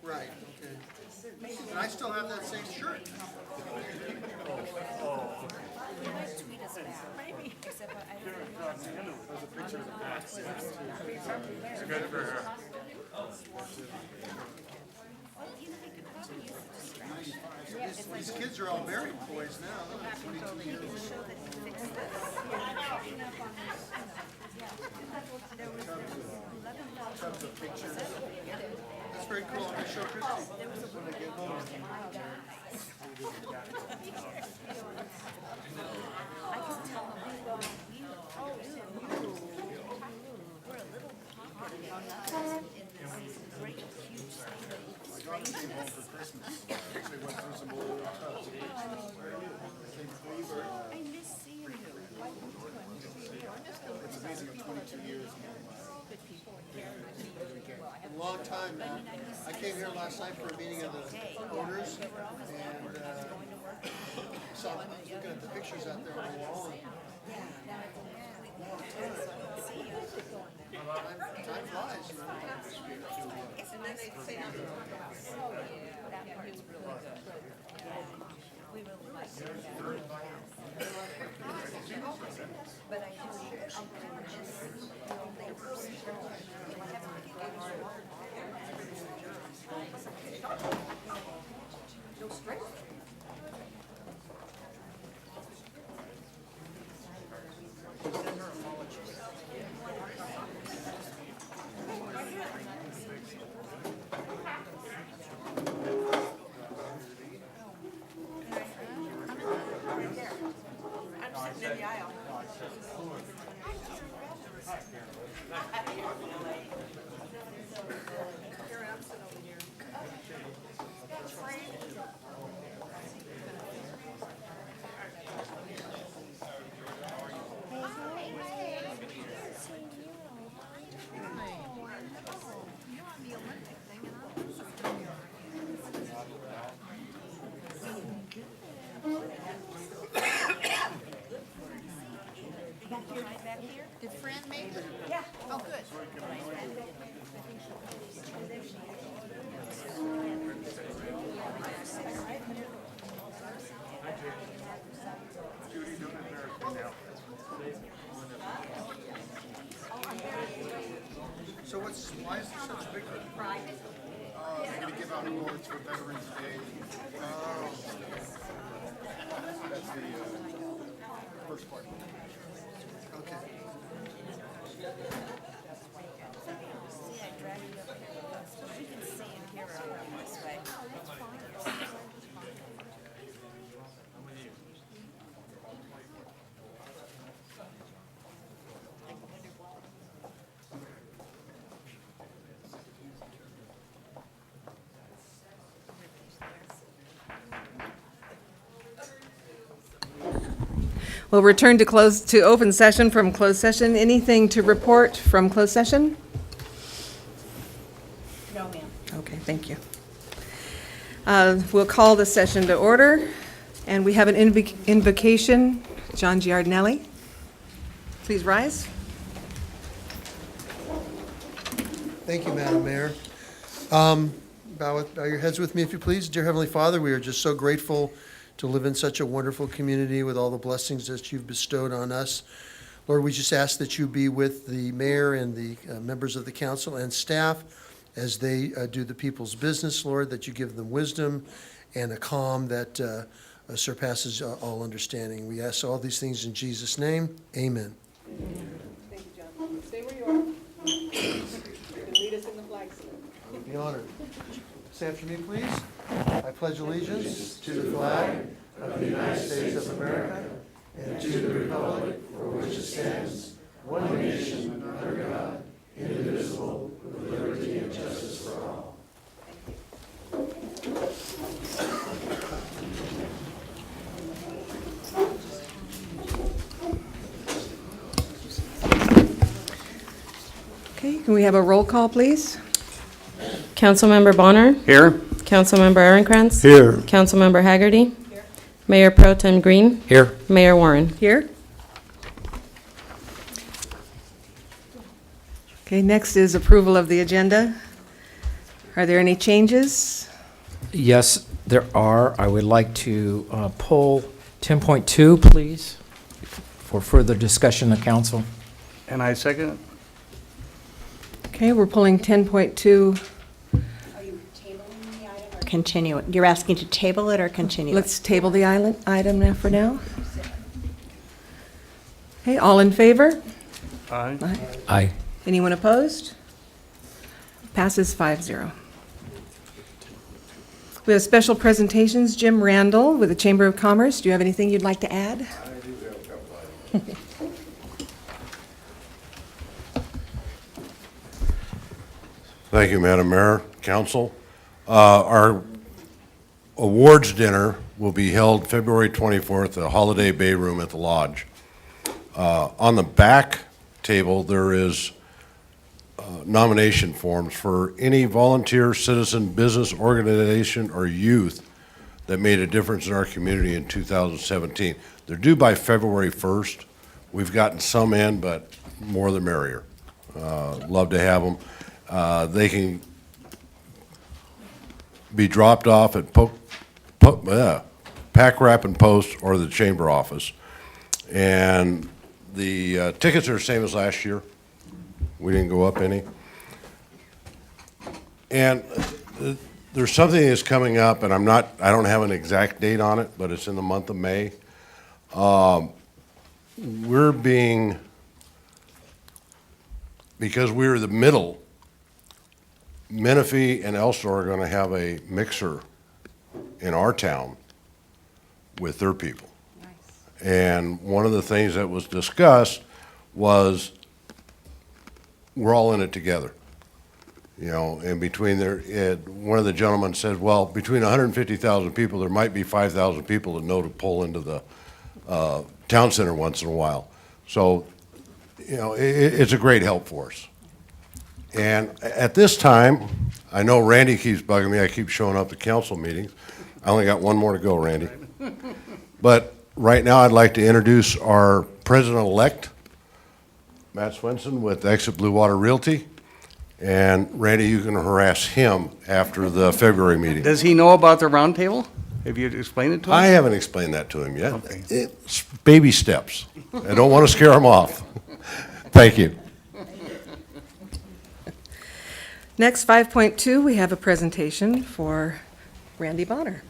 Right, okay. And I still have that same shirt. Tweet us back. Maybe. Except I don't know. These kids are all married boys now. That's very cool. I'm going to show Christy when I get home. I miss seeing you. It's amazing. I'm 22 years. A long time now. I came here last night for a meeting of the owners, and saw looking at the pictures out there on the wall. Time flies, you know. That part's really good. We really like that. But I do miss the old neighbors. Go straight. I'm sitting in the aisle. Did Fran make it? Yeah. Oh, good. So why is there such a big one? They're going to give out awards for Veterans Day. That's the first part. Okay. See, I dragged you up here. You can see and hear her this way. We'll return to open session from closed session. Anything to report from closed session? No, ma'am. Okay, thank you. We'll call the session to order, and we have an invocation. John Giardinelli, please rise. Thank you, Madam Mayor. Bow your heads with me, if you please. Dear Heavenly Father, we are just so grateful to live in such a wonderful community with all the blessings that you've bestowed on us. Lord, we just ask that you be with the mayor and the members of the council and staff as they do the people's business, Lord, that you give them wisdom and a calm that surpasses all understanding. We ask all these things in Jesus' name. Amen. Thank you, John. Stay where you are. You can lead us in the flag salute. I would be honored. Say after me, please. I pledge allegiance to the flag of the United States of America and to the republic for which it stands, one nation, under God, indivisible, with liberty and justice for all. Okay, can we have a roll call, please? Councilmember Bonner? Here. Councilmember Ehrenkrantz? Here. Councilmember Haggerty? Mayor Pro Tem Green? Here. Mayor Warren? Here. Okay, next is approval of the agenda. Are there any changes? Yes, there are. I would like to pull 10.2, please, for further discussion of council. And I second it. Okay, we're pulling 10.2. Are you tabling the item or continue it? You're asking to table it or continue it? Let's table the item now for now. Okay, all in favor? Aye. Aye. Anyone opposed? Passes 5-0. We have special presentations. Jim Randall with the Chamber of Commerce. Do you have anything you'd like to add? I do have a couple items. Thank you, Madam Mayor, Council. Our awards dinner will be held February 24th at the Holiday Bay Room at the Lodge. On the back table, there is nomination forms for any volunteer, citizen, business, organization, or youth that made a difference in our community in 2017. They're due by February 1st. We've gotten some in, but more the merrier. Love to have them. They can be dropped off at Pack Wrap and Post or the chamber office. And the tickets are the same as last year. We didn't go up any. And there's something that's coming up, and I don't have an exact date on it, but it's in the month of May. Because we're the middle, Menifee and Elster are going to have a mixer in our town with their people. And one of the things that was discussed was we're all in it together. You know, and between one of the gentlemen said, well, between 150,000 people, there might be 5,000 people that know to pull into the town center once in a while. So, you know, it's a great help for us. And at this time, I know Randy keeps bugging me. I keep showing up to council meetings. I only got one more to go, Randy. But right now, I'd like to introduce our president-elect, Matt Swenson with Exit Blue Water Realty. And Randy, you can harass him after the February meeting. Does he know about the roundtable? Have you explained it to him? I haven't explained that to him yet. Okay. It's baby steps. I don't want to scare him off. Thank you. Next, 5.2, we have a presentation for Randy Bonner.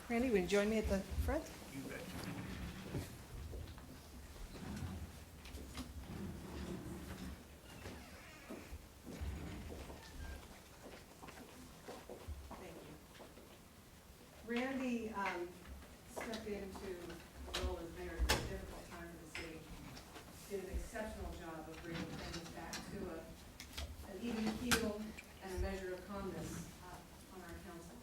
Randy, will you join me at the front? Randy stepped into the role as mayor at a difficult time in the city. Did an exceptional job of bringing things back to an even keel and a measure of calmness on our council.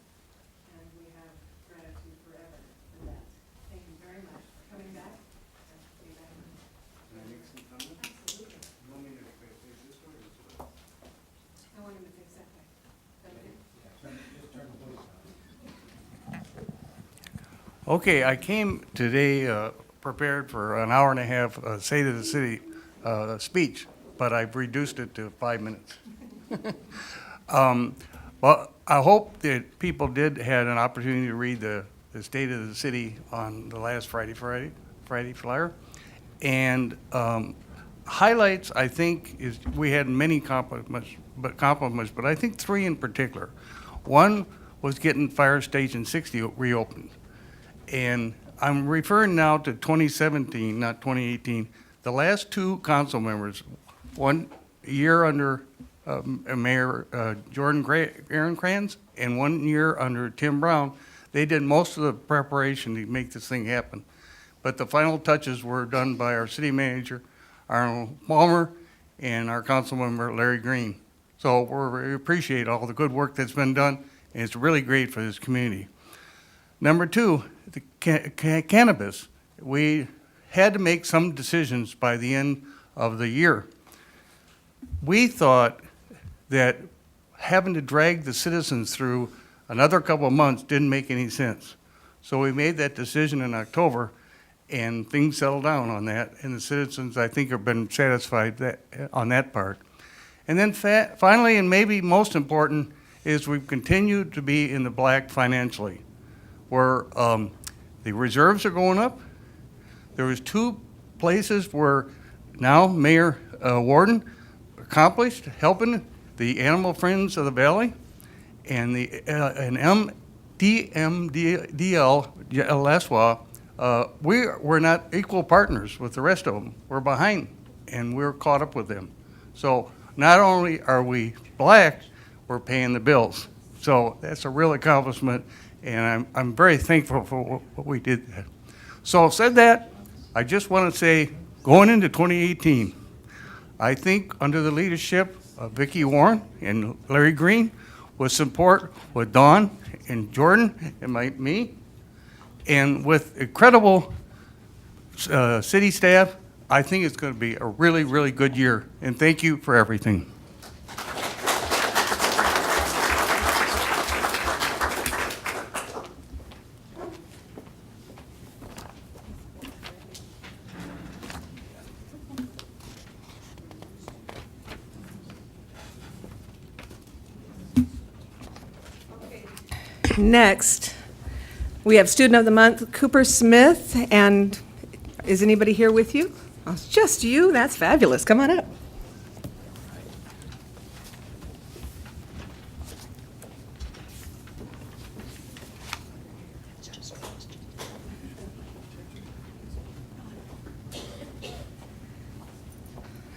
And we have gratitude forever for that. Thank you very much for coming back. Can I make some comments? Absolutely. You want me to face this way or this way? I want him to face that way. Okay, I came today prepared for an hour and a half State of the City speech, but I've reduced it to 5 minutes. Well, I hope that people did had an opportunity to read the State of the City on the last Friday flyer. And highlights, I think, is we had many compliments, but I think 3 in particular. One was getting Fire Station 60 reopened. And I'm referring now to 2017, not 2018. The last 2 council members, one year under Mayor Jordan Aaronkranz and 1 year under Tim Brown, they did most of the preparation to make this thing happen. But the final touches were done by our city manager, Arnold Palmer, and our council member, Larry Green. So we appreciate all the good work that's been done, and it's really great for this community. Number 2, the cannabis. We had to make some decisions by the end of the year. We thought that having to drag the citizens through another couple of months didn't make any sense. So we made that decision in October, and things settled down on that, and the citizens, I think, have been satisfied on that part. And then finally, and maybe most important, is we've continued to be in the black financially, where the reserves are going up. There was 2 places where now Mayor Warden accomplished helping the Animal Friends of the Valley and the DMDL Leswa. We're not equal partners with the rest of them. We're behind, and we're caught up with them. So not only are we black, we're paying the bills. So that's a real accomplishment, and I'm very thankful for what we did. So said that, I just want to say, going into 2018, I think under the leadership of Vicki Warren and Larry Green, with support with Dawn and Jordan and me, and with incredible city staff, I think it's going to be a really, really good year. And thank you for everything. Next, we have Student of the Month, Cooper Smith, and is anybody here with you? Oh, it's just you? That's fabulous. Come on up.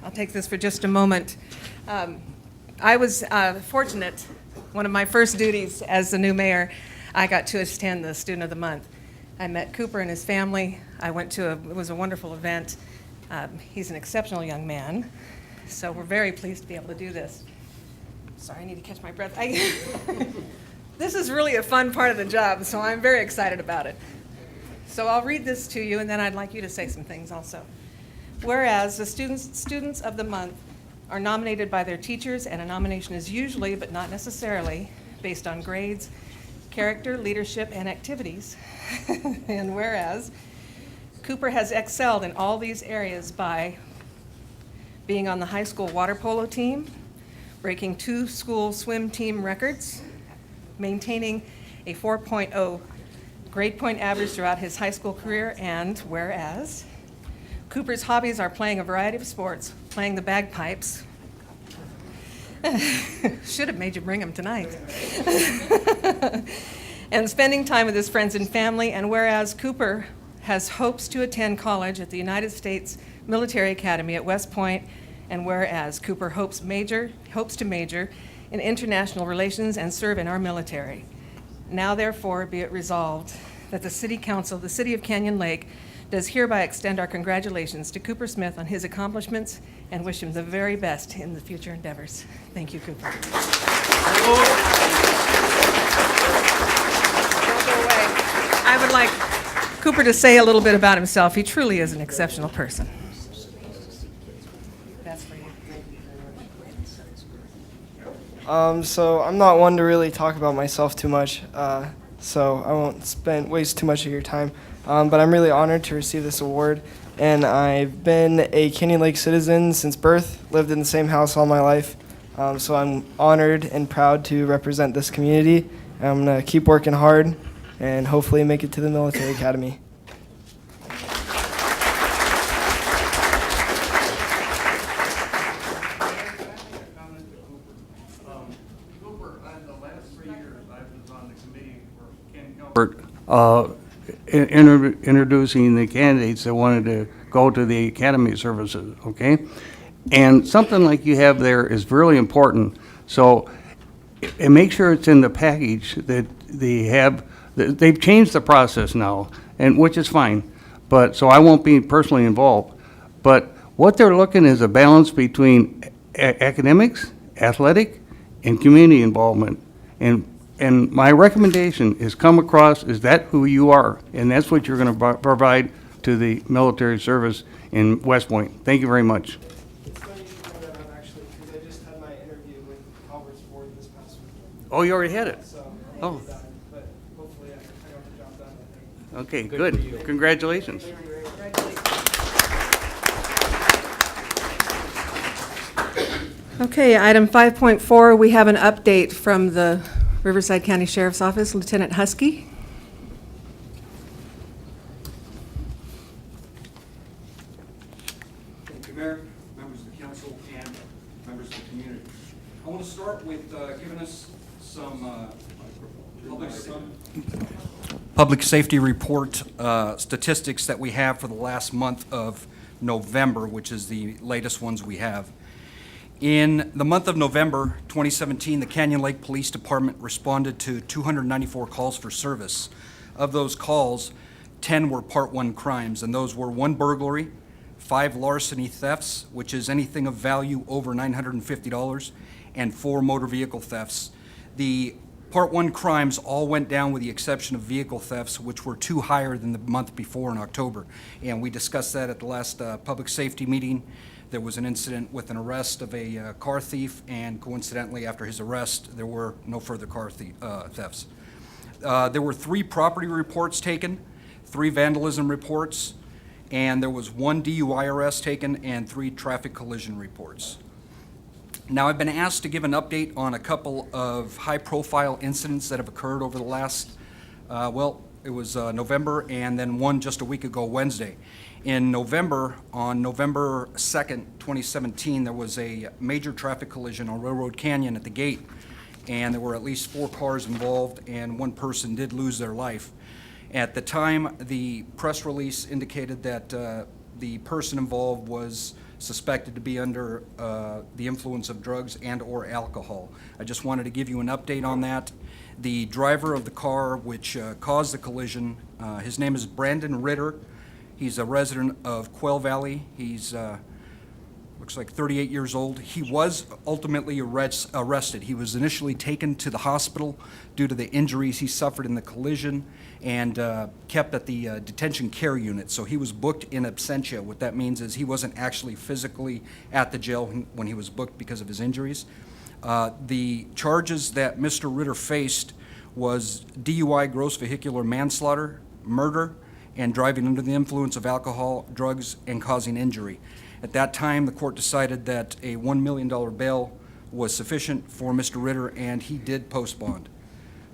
I'll take this for just a moment. I was fortunate. One of my first duties as the new mayor, I got to attend the Student of the Month. I met Cooper and his family. I went to it was a wonderful event. He's an exceptional young man, so we're very pleased to be able to do this. Sorry, I need to catch my breath. This is really a fun part of the job, so I'm very excited about it. So I'll read this to you, and then I'd like you to say some things also. Whereas the students of the month are nominated by their teachers, and a nomination is usually, but not necessarily, based on grades, character, leadership, and activities. And whereas Cooper has excelled in all these areas by being on the high school water polo team, breaking 2 school swim team records, maintaining a 4.0 grade point average throughout his high school career, and whereas Cooper's hobbies are playing a variety of sports, playing the bagpipes. Should have made you bring him tonight. And spending time with his friends and family, and whereas Cooper has hopes to attend college at the United States Military Academy at West Point, and whereas Cooper hopes to major in international relations and serve in our military. Now therefore be it resolved that the City Council of the City of Canyon Lake does hereby extend our congratulations to Cooper Smith on his accomplishments and wish him the very best in the future endeavors. Thank you, Cooper. Don't go away. I would like Cooper to say a little bit about himself. He truly is an exceptional person. That's for you. So I'm not one to really talk about myself too much, so I won't waste too much of your time. But I'm really honored to receive this award, and I've been a Canyon Lake citizen since birth, lived in the same house all my life, so I'm honored and proud to represent this community. I'm going to keep working hard and hopefully make it to the military academy. Cooper, the last 3 years I was on the committee for Ken Gilbert, introducing the candidates that wanted to go to the academy services, okay? And something like you have there is really important. So, and make sure it's in the package that they have. They've changed the process now, and which is fine. But so I won't be personally involved. But what they're looking is a balance between academics, athletic, and community involvement. And my recommendation is come across is that who you are, and that's what you're going to provide to the military service in West Point. Thank you very much. It's funny you bring that up, actually, because I just had my interview with Calvert's board this past week. Oh, you already had it? So, Oh. but hopefully I got the job done, I think. Okay, good. Congratulations. Okay, item 5.4, we have an update from the Riverside County Sheriff's Office, Lieutenant Husky. Thank you, Mayor, members of the council, and members of the community. I want to start with giving us some public safety report statistics that we have for the last month of November, which is the latest ones we have. In the month of November 2017, the Canyon Lake Police Department responded to 294 calls for service. Of those calls, 10 were Part 1 crimes, and those were 1 burglary, 5 larceny thefts, which is anything of value over $950, and 4 motor vehicle thefts. The Part 1 crimes all went down with the exception of vehicle thefts, which were 2 higher than the month before in October. And we discussed that at the last public safety meeting. There was an incident with an arrest of a car thief, and coincidentally, after his arrest, there were no further car thefts. There were 3 property reports taken, 3 vandalism reports, and there was 1 DUI arrest taken and 3 traffic collision reports. Now, I've been asked to give an update on a couple of high-profile incidents that have occurred over the last, it was November, and then one just a week ago, Wednesday. In November, on November 2nd, 2017, there was a major traffic collision on Railroad Canyon at the gate, and there were at least 4 cars involved, and 1 person did lose their life. At the time, the press release indicated that the person involved was suspected to be under the influence of drugs and/or alcohol. I just wanted to give you an update on that. The driver of the car which caused the collision, his name is Brandon Ritter. He's a resident of Quail Valley. He's looks like 38 years old. He was ultimately arrested. He was initially taken to the hospital due to the injuries he suffered in the collision and kept at the detention care unit. So he was booked in absentia. What that means is he wasn't actually physically at the jail when he was booked because of his injuries. The charges that Mr. Ritter faced was DUI, gross vehicular manslaughter, murder, and driving under the influence of alcohol, drugs, and causing injury. At that time, the court decided that a $1 million bail was sufficient for Mr. Ritter, and he did post bond.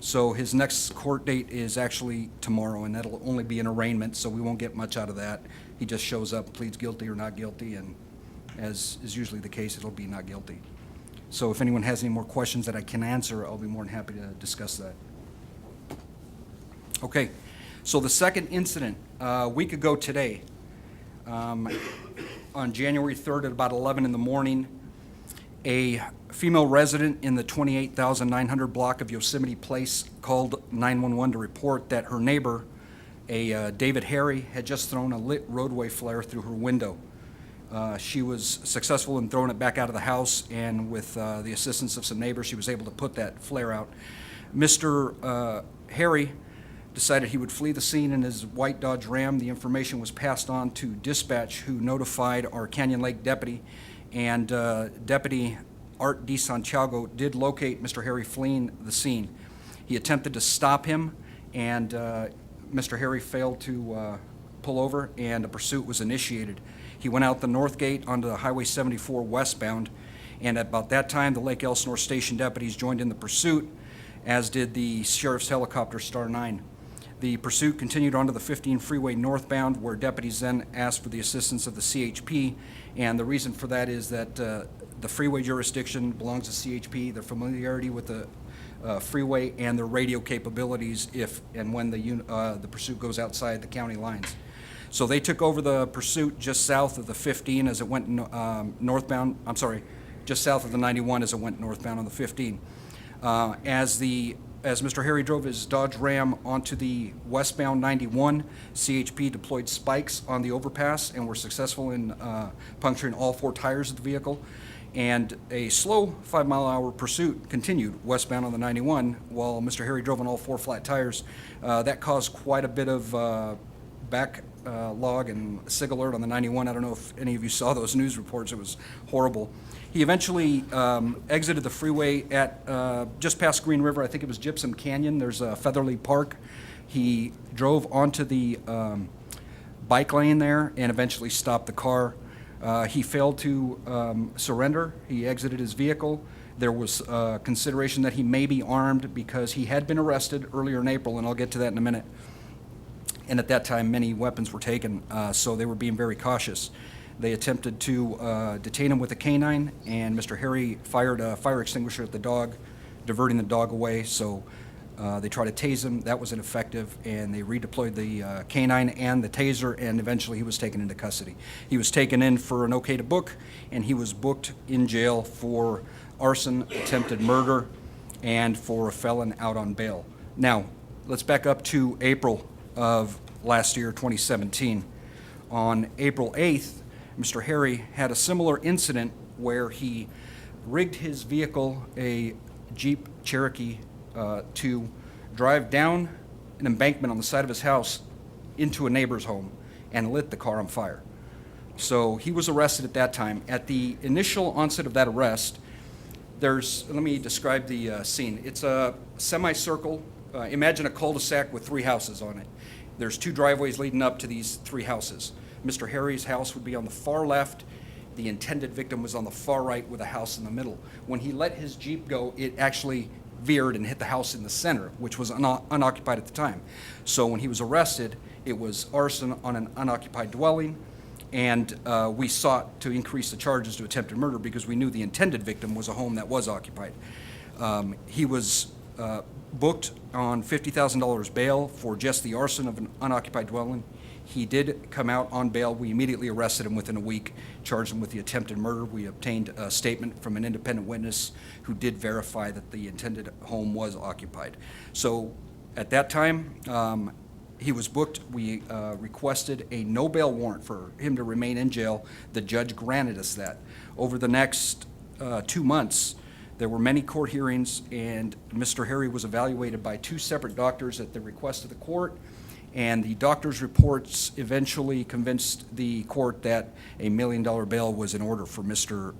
So his next court date is actually tomorrow, and that'll only be an arraignment, so we won't get much out of that. He just shows up, pleads guilty or not guilty, and as is usually the case, it'll be not guilty. So if anyone has any more questions that I can answer, I'll be more than happy to discuss that. Okay. So the second incident, a week ago today, on January 3rd at about 11 in the morning, a female resident in the 28,900 block of Yosemite Place called 911 to report that her neighbor, a David Harry, had just thrown a lit roadway flare through her window. She was successful in throwing it back out of the house, and with the assistance of some neighbors, she was able to put that flare out. Mr. Harry decided he would flee the scene in his white Dodge Ram. The information was passed on to dispatch, who notified our Canyon Lake deputy, and Deputy Art DeSantiago did locate Mr. Harry fleeing the scene. He attempted to stop him, and Mr. Harry failed to pull over, and a pursuit was initiated. He went out the north gate onto Highway 74 westbound, and at about that time, the Lake Elsinore Station deputies joined in the pursuit, as did the sheriff's helicopter Star 9. The pursuit continued onto the 15 freeway northbound, where deputies then asked for the assistance of the CHP, and the reason for that is that the freeway jurisdiction belongs to CHP, their familiarity with the freeway, and their radio capabilities if and when the pursuit goes outside the county lines. So they took over the pursuit just south of the 15 as it went northbound, just south of the 91 as it went northbound on the 15. As Mr. Harry drove his Dodge Ram onto the westbound 91, CHP deployed spikes on the overpass and were successful in puncturing all 4 tires of the vehicle. And a slow 5-mile-an-hour pursuit continued westbound on the 91 while Mr. Harry drove on all 4 flat tires. That caused quite a bit of backlog and SIG alert on the 91. I don't know if any of you saw those news reports. It was horrible. He eventually exited the freeway at just past Green River. I think it was Gypsum Canyon. There's a Featherly Park. He drove onto the bike lane there and eventually stopped the car. He failed to surrender. He exited his vehicle. There was consideration that he may be armed because he had been arrested earlier in April, and I'll get to that in a minute. And at that time, many weapons were taken, so they were being very cautious. They attempted to detain him with a canine, and Mr. Harry fired a fire extinguisher at the dog, diverting the dog away. So they tried to tase him. That was ineffective, and they redeployed the canine and the taser, and eventually he was taken into custody. He was taken in for an okay to book, and he was booked in jail for arson, attempted murder, and for a felon out on bail. Now, let's back up to April of last year, 2017. On April 8th, Mr. Harry had a similar incident where he rigged his vehicle, a Jeep Cherokee, to drive down an embankment on the side of his house into a neighbor's home and lit the car on fire. So he was arrested at that time. At the initial onset of that arrest, let me describe the scene. It's a semicircle. Imagine a cul-de-sac with 3 houses on it. There's 2 driveways leading up to these 3 houses. Mr. Harry's house would be on the far left. The intended victim was on the far right with a house in the middle. When he let his Jeep go, it actually veered and hit the house in the center, which was unoccupied at the time. So when he was arrested, it was arson on an unoccupied dwelling, and we sought to increase the charges to attempted murder because we knew the intended victim was a home that was occupied. He was booked on $50,000 bail for just the arson of an unoccupied dwelling. He did come out on bail. We immediately arrested him within a week, charged him with the attempted murder. We obtained a statement from an independent witness who did verify that the intended home was occupied. So at that time, he was booked. We requested a no bail warrant for him to remain in jail. The judge granted us that. Over the next 2 months, there were many court hearings, and Mr. Harry was evaluated by 2 separate doctors at the request of the court. And the doctor's reports eventually convinced the court that a $1 million bail was in order for Mr.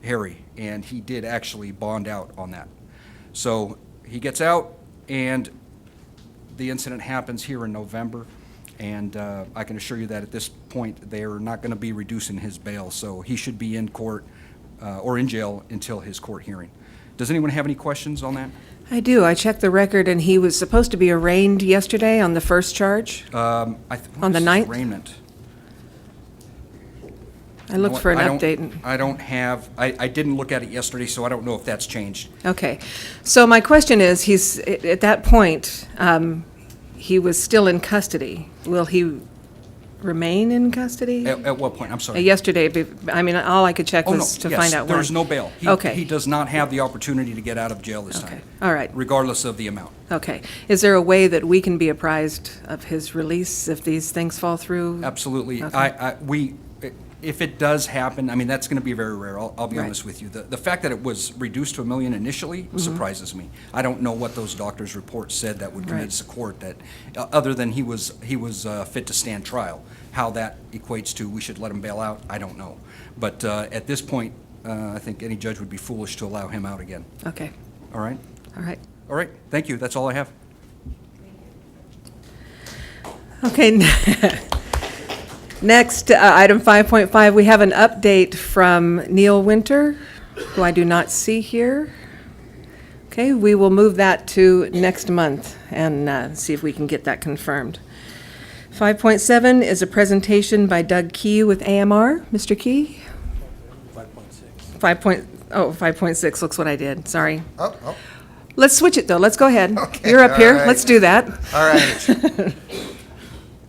Harry, and he did actually bond out on that. So he gets out, and the incident happens here in November, and I can assure you that at this point, they're not going to be reducing his bail, so he should be in court or in jail until his court hearing. Does anyone have any questions on that? I do. I checked the record, and he was supposed to be arraigned yesterday on the first charge. On the 9th? Arraignment. I looked for an update. I don't have, I didn't look at it yesterday, so I don't know if that's changed. Okay. So my question is, at that point, he was still in custody. Will he remain in custody? At what point? I'm sorry. Yesterday, I mean, all I could check Oh, no, was to yes, find out when. there's no bail. Okay. He does not have the opportunity to get out of jail this Okay. time. All right. Regardless of the amount. Okay. Is there a way that we can be apprised of his release if these things fall through? Absolutely. Okay. If it does happen, I mean, that's going to be very rare. I'll be Right. honest with you. The fact that it was reduced to $1 million initially Mm-hmm. surprises me. I don't know what those doctors' reports said that would Right. convince the court that, other than he was fit to stand trial. How that equates to we should let him bail out, I don't know. But at this point, I think any judge would be foolish to allow him out again. Okay. All right? All right. All right. Thank you. That's all I have. Okay. Next, item 5.5, we have an update from Neil Winter, who I do not see here. Okay, we will move that to next month and see if we can get that confirmed. 5.7 is a presentation by Doug Key with AMR. Mr. Key? 5.6. 5.6, looks what I did, sorry. Oh, Let's switch it, though, let's go ahead. Okay, You're up all here, right. let's do that. all right.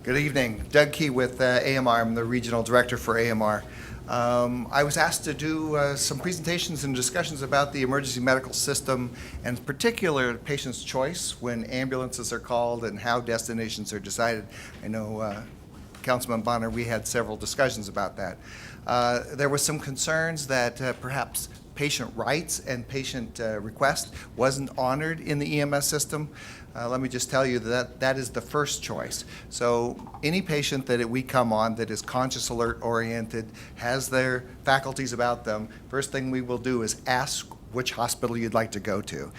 Good evening. Doug Key with AMR. I'm the Regional Director for AMR. I was asked to do some presentations and discussions about the emergency medical system, and in particular, patient's choice when ambulances are called and how destinations are decided. I know, Councilman Bonner, we had several discussions about that. There were some concerns that perhaps patient rights and patient request wasn't honored in the EMS system. Let me just tell you that that is the first choice. So any patient that we come on that is conscious alert oriented, has their faculties about them, first thing we will do is ask which hospital you'd like to go to,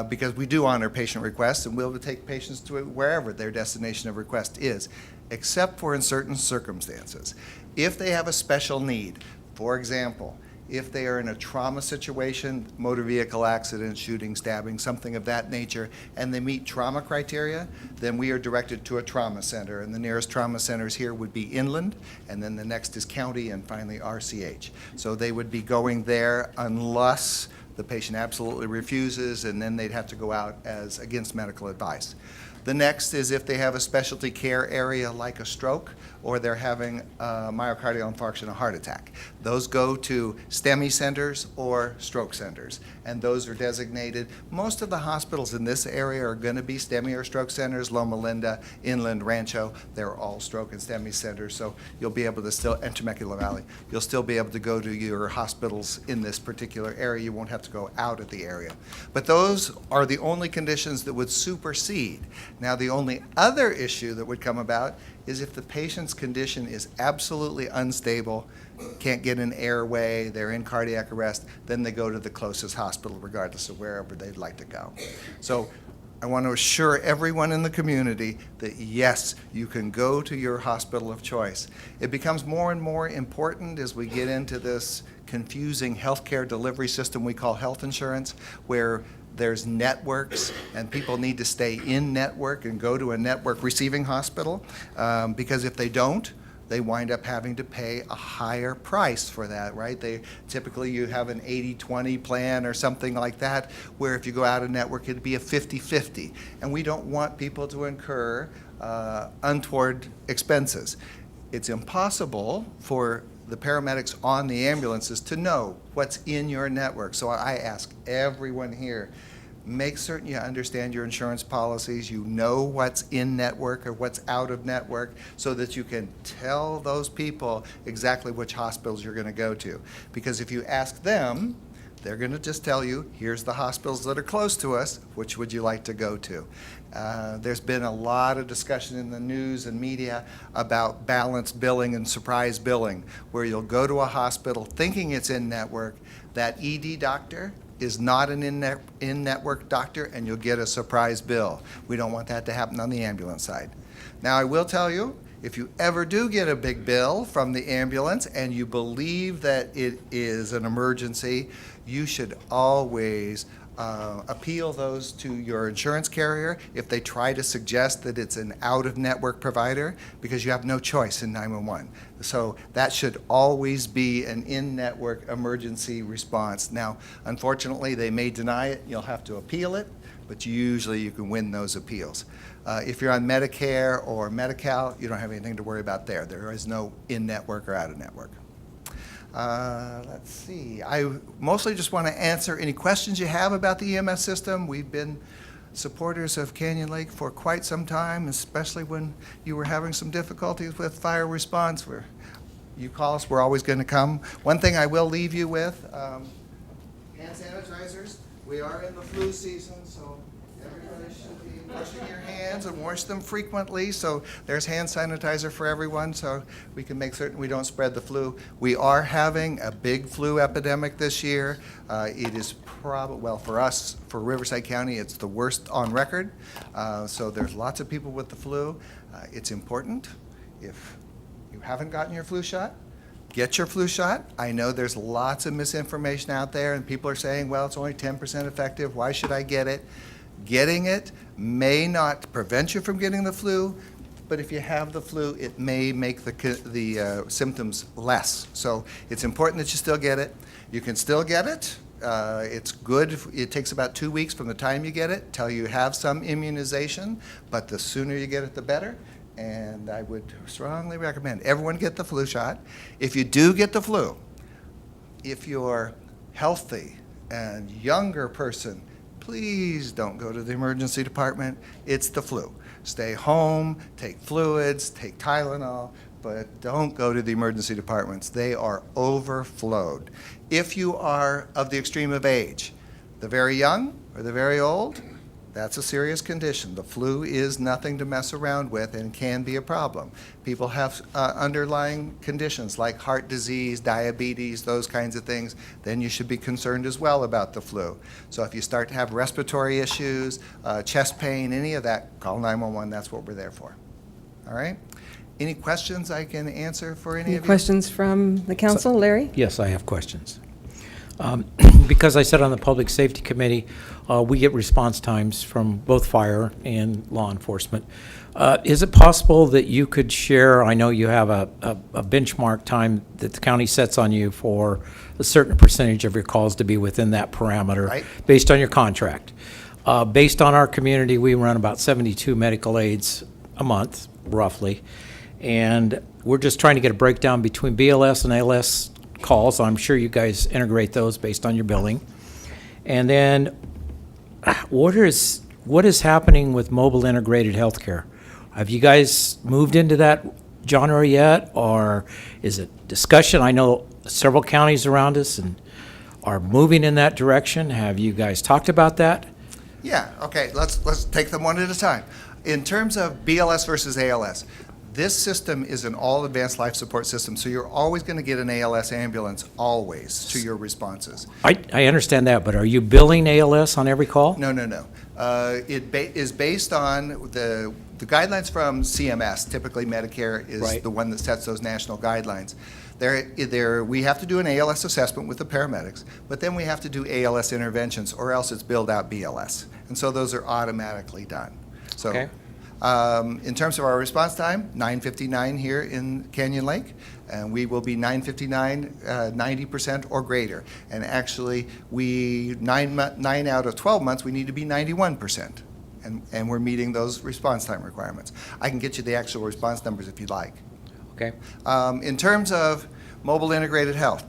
because we do honor patient requests, and we'll take patients to wherever their destination of request is, except for in certain circumstances. If they have a special need, for example, if they are in a trauma situation, motor vehicle accident, shooting, stabbing, something of that nature, and they meet trauma criteria, then we are directed to a trauma center. And the nearest trauma centers here would be Inland, and then the next is County, and finally RCH. So they would be going there unless the patient absolutely refuses, and then they'd have to go out as against medical advice. The next is if they have a specialty care area like a stroke, or they're having a myocardial infarction, a heart attack. Those go to STEMI centers or stroke centers, and those are designated. Most of the hospitals in this area are going to be STEMI or stroke centers. Loma Linda, Inland, Rancho, they're all stroke and STEMI centers, so you'll be able to still, and Temecula Valley, you'll still be able to go to your hospitals in this particular area. You won't have to go out of the area. But those are the only conditions that would supersede. Now, the only other issue that would come about is if the patient's condition is absolutely unstable, can't get an airway, they're in cardiac arrest, then they go to the closest hospital regardless of wherever they'd like to go. So I want to assure everyone in the community that yes, you can go to your hospital of choice. It becomes more and more important as we get into this confusing healthcare delivery system we call health insurance, where there's networks, and people need to stay in network and go to a network receiving hospital, because if they don't, they wind up having to pay a higher price for that, right? Typically you have an 80-20 plan or something like that, where if you go out of network, it'd be a 50-50. And we don't want people to incur untoward expenses. It's impossible for the paramedics on the ambulances to know what's in your network. So I ask everyone here, make certain you understand your insurance policies, you know what's in network or what's out of network, so that you can tell those people exactly which hospitals you're going to go to. Because if you ask them, they're going to just tell you, here's the hospitals that are close to us, which would you like to go to? There's been a lot of discussion in the news and media about balanced billing and surprise billing, where you'll go to a hospital thinking it's in-network. That ED doctor is not an in-network doctor, and you'll get a surprise bill. We don't want that to happen on the ambulance side. Now, I will tell you, if you ever do get a big bill from the ambulance and you believe that it is an emergency, you should always appeal those to your insurance carrier if they try to suggest that it's an out-of-network provider, because you have no choice in 911. So that should always be an in-network emergency response. Now, unfortunately, they may deny it. You'll have to appeal it, but usually you can win those appeals. If you're on Medicare or Medi-Cal, you don't have anything to worry about there. There is no in-network or out-of-network. Let's see. I mostly just want to answer any questions you have about the EMS system. We've been supporters of Canyon Lake for quite some time, especially when you were having some difficulties with fire response. You call us, we're always going to come. One thing I will leave you with, hand sanitizers. We are in the flu season, so everybody should be washing your hands and wash them frequently. So there's hand sanitizer for everyone, so we can make certain we don't spread the flu. We are having a big flu epidemic this year. It is probably, well, for us, for Riverside County, it's the worst on record. So there's lots of people with the flu. It's important, if you haven't gotten your flu shot, get your flu shot. I know there's lots of misinformation out there, and people are saying, well, it's only 10% effective. Why should I get it? Getting it may not prevent you from getting the flu, but if you have the flu, it may make the symptoms less. So it's important that you still get it. You can still get it. It's good. It takes about 2 weeks from the time you get it till you have some immunization, but the sooner you get it, the better. And I would strongly recommend everyone get the flu shot. If you do get the flu, if you're healthy and younger person, please don't go to the emergency department. It's the flu. Stay home, take fluids, take Tylenol, but don't go to the emergency departments. They are overflowed. If you are of the extreme of age, the very young or the very old, That's a serious condition. The flu is nothing to mess around with and can be a problem. People have underlying conditions like heart disease, diabetes, those kinds of things. Then you should be concerned as well about the flu. So if you start to have respiratory issues, chest pain, any of that, call 911. That's what we're there for. All right? Any questions I can answer for any Any of you? questions from the council? Larry? Yes, I have questions. Because I sit on the Public Safety Committee, we get response times from both fire and law enforcement. Is it possible that you could share, I know you have a benchmark time that the county sets on you for a certain percentage of your calls to be within that parameter, Right. based on your contract. Based on our community, we run about 72 medical aids a month, roughly. And we're just trying to get a breakdown between BLS and ALS calls. I'm sure you guys integrate those based on your billing. And then what is happening with mobile integrated healthcare? Have you guys moved into that genre yet, or is it discussion? I know several counties around us and are moving in that direction. Have you guys talked about that? Yeah, okay, let's take them one at a time. In terms of BLS versus ALS, this system is an all-advanced life support system, so you're always going to get an ALS ambulance, always, to your responses. I understand that, but are you billing ALS on every call? No. It is based on the guidelines from CMS. Typically, Medicare is Right. the one that sets those national guidelines. We have to do an ALS assessment with the paramedics, but then we have to do ALS interventions, or else it's billed out BLS. And so those are automatically done. So, Okay. in terms of our response time, 9:59 here in Canyon Lake, and we will be 9:59, 90% or greater. And actually, 9 out of 12 months, we need to be 91%. And we're meeting those response time requirements. I can get you the actual response numbers if you'd like. Okay. In terms of mobile integrated health,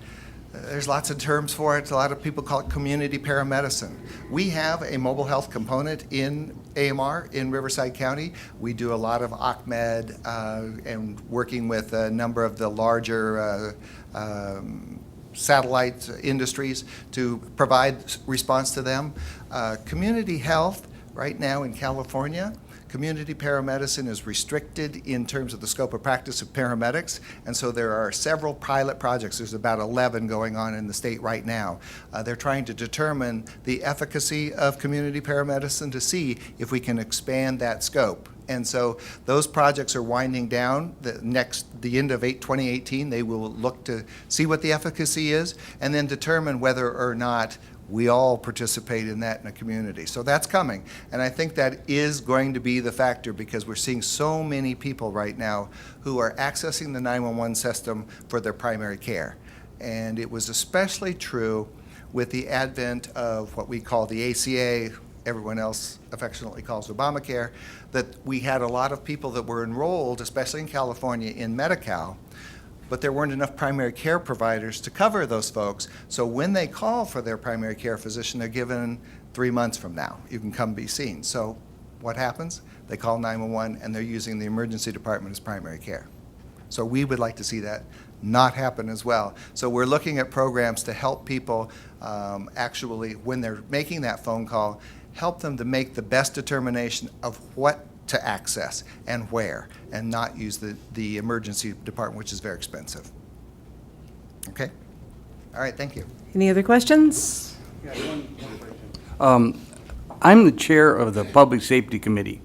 there's lots of terms for it. A lot of people call it community paramedicine. We have a mobile health component in AMR in Riverside County. We do a lot of OCMED and working with a number of the larger satellite industries to provide response to them. Community health, right now in California, community paramedicine is restricted in terms of the scope of practice of paramedics, and so there are several pilot projects. There's about 11 going on in the state right now. They're trying to determine the efficacy of community paramedicine to see if we can expand that scope. And so those projects are winding down. The end of 2018, they will look to see what the efficacy is and then determine whether or not we all participate in that in a community. So that's coming. And I think that is going to be the factor, because we're seeing so many people right now who are accessing the 911 system for their primary care. And it was especially true with the advent of what we call the ACA, everyone else affectionately calls Obamacare, that we had a lot of people that were enrolled, especially in California, in Medi-Cal, but there weren't enough primary care providers to cover those folks. So when they call for their primary care physician, they're given 3 months from now, you can come be seen. So what happens? They call 911 and they're using the emergency department as primary care. So we would like to see that not happen as well. So we're looking at programs to help people actually, when they're making that phone call, help them to make the best determination of what to access and where, and not use the emergency department, which is very expensive. Okay? All right, thank you. Any other questions? I'm the chair of the Public Safety Committee,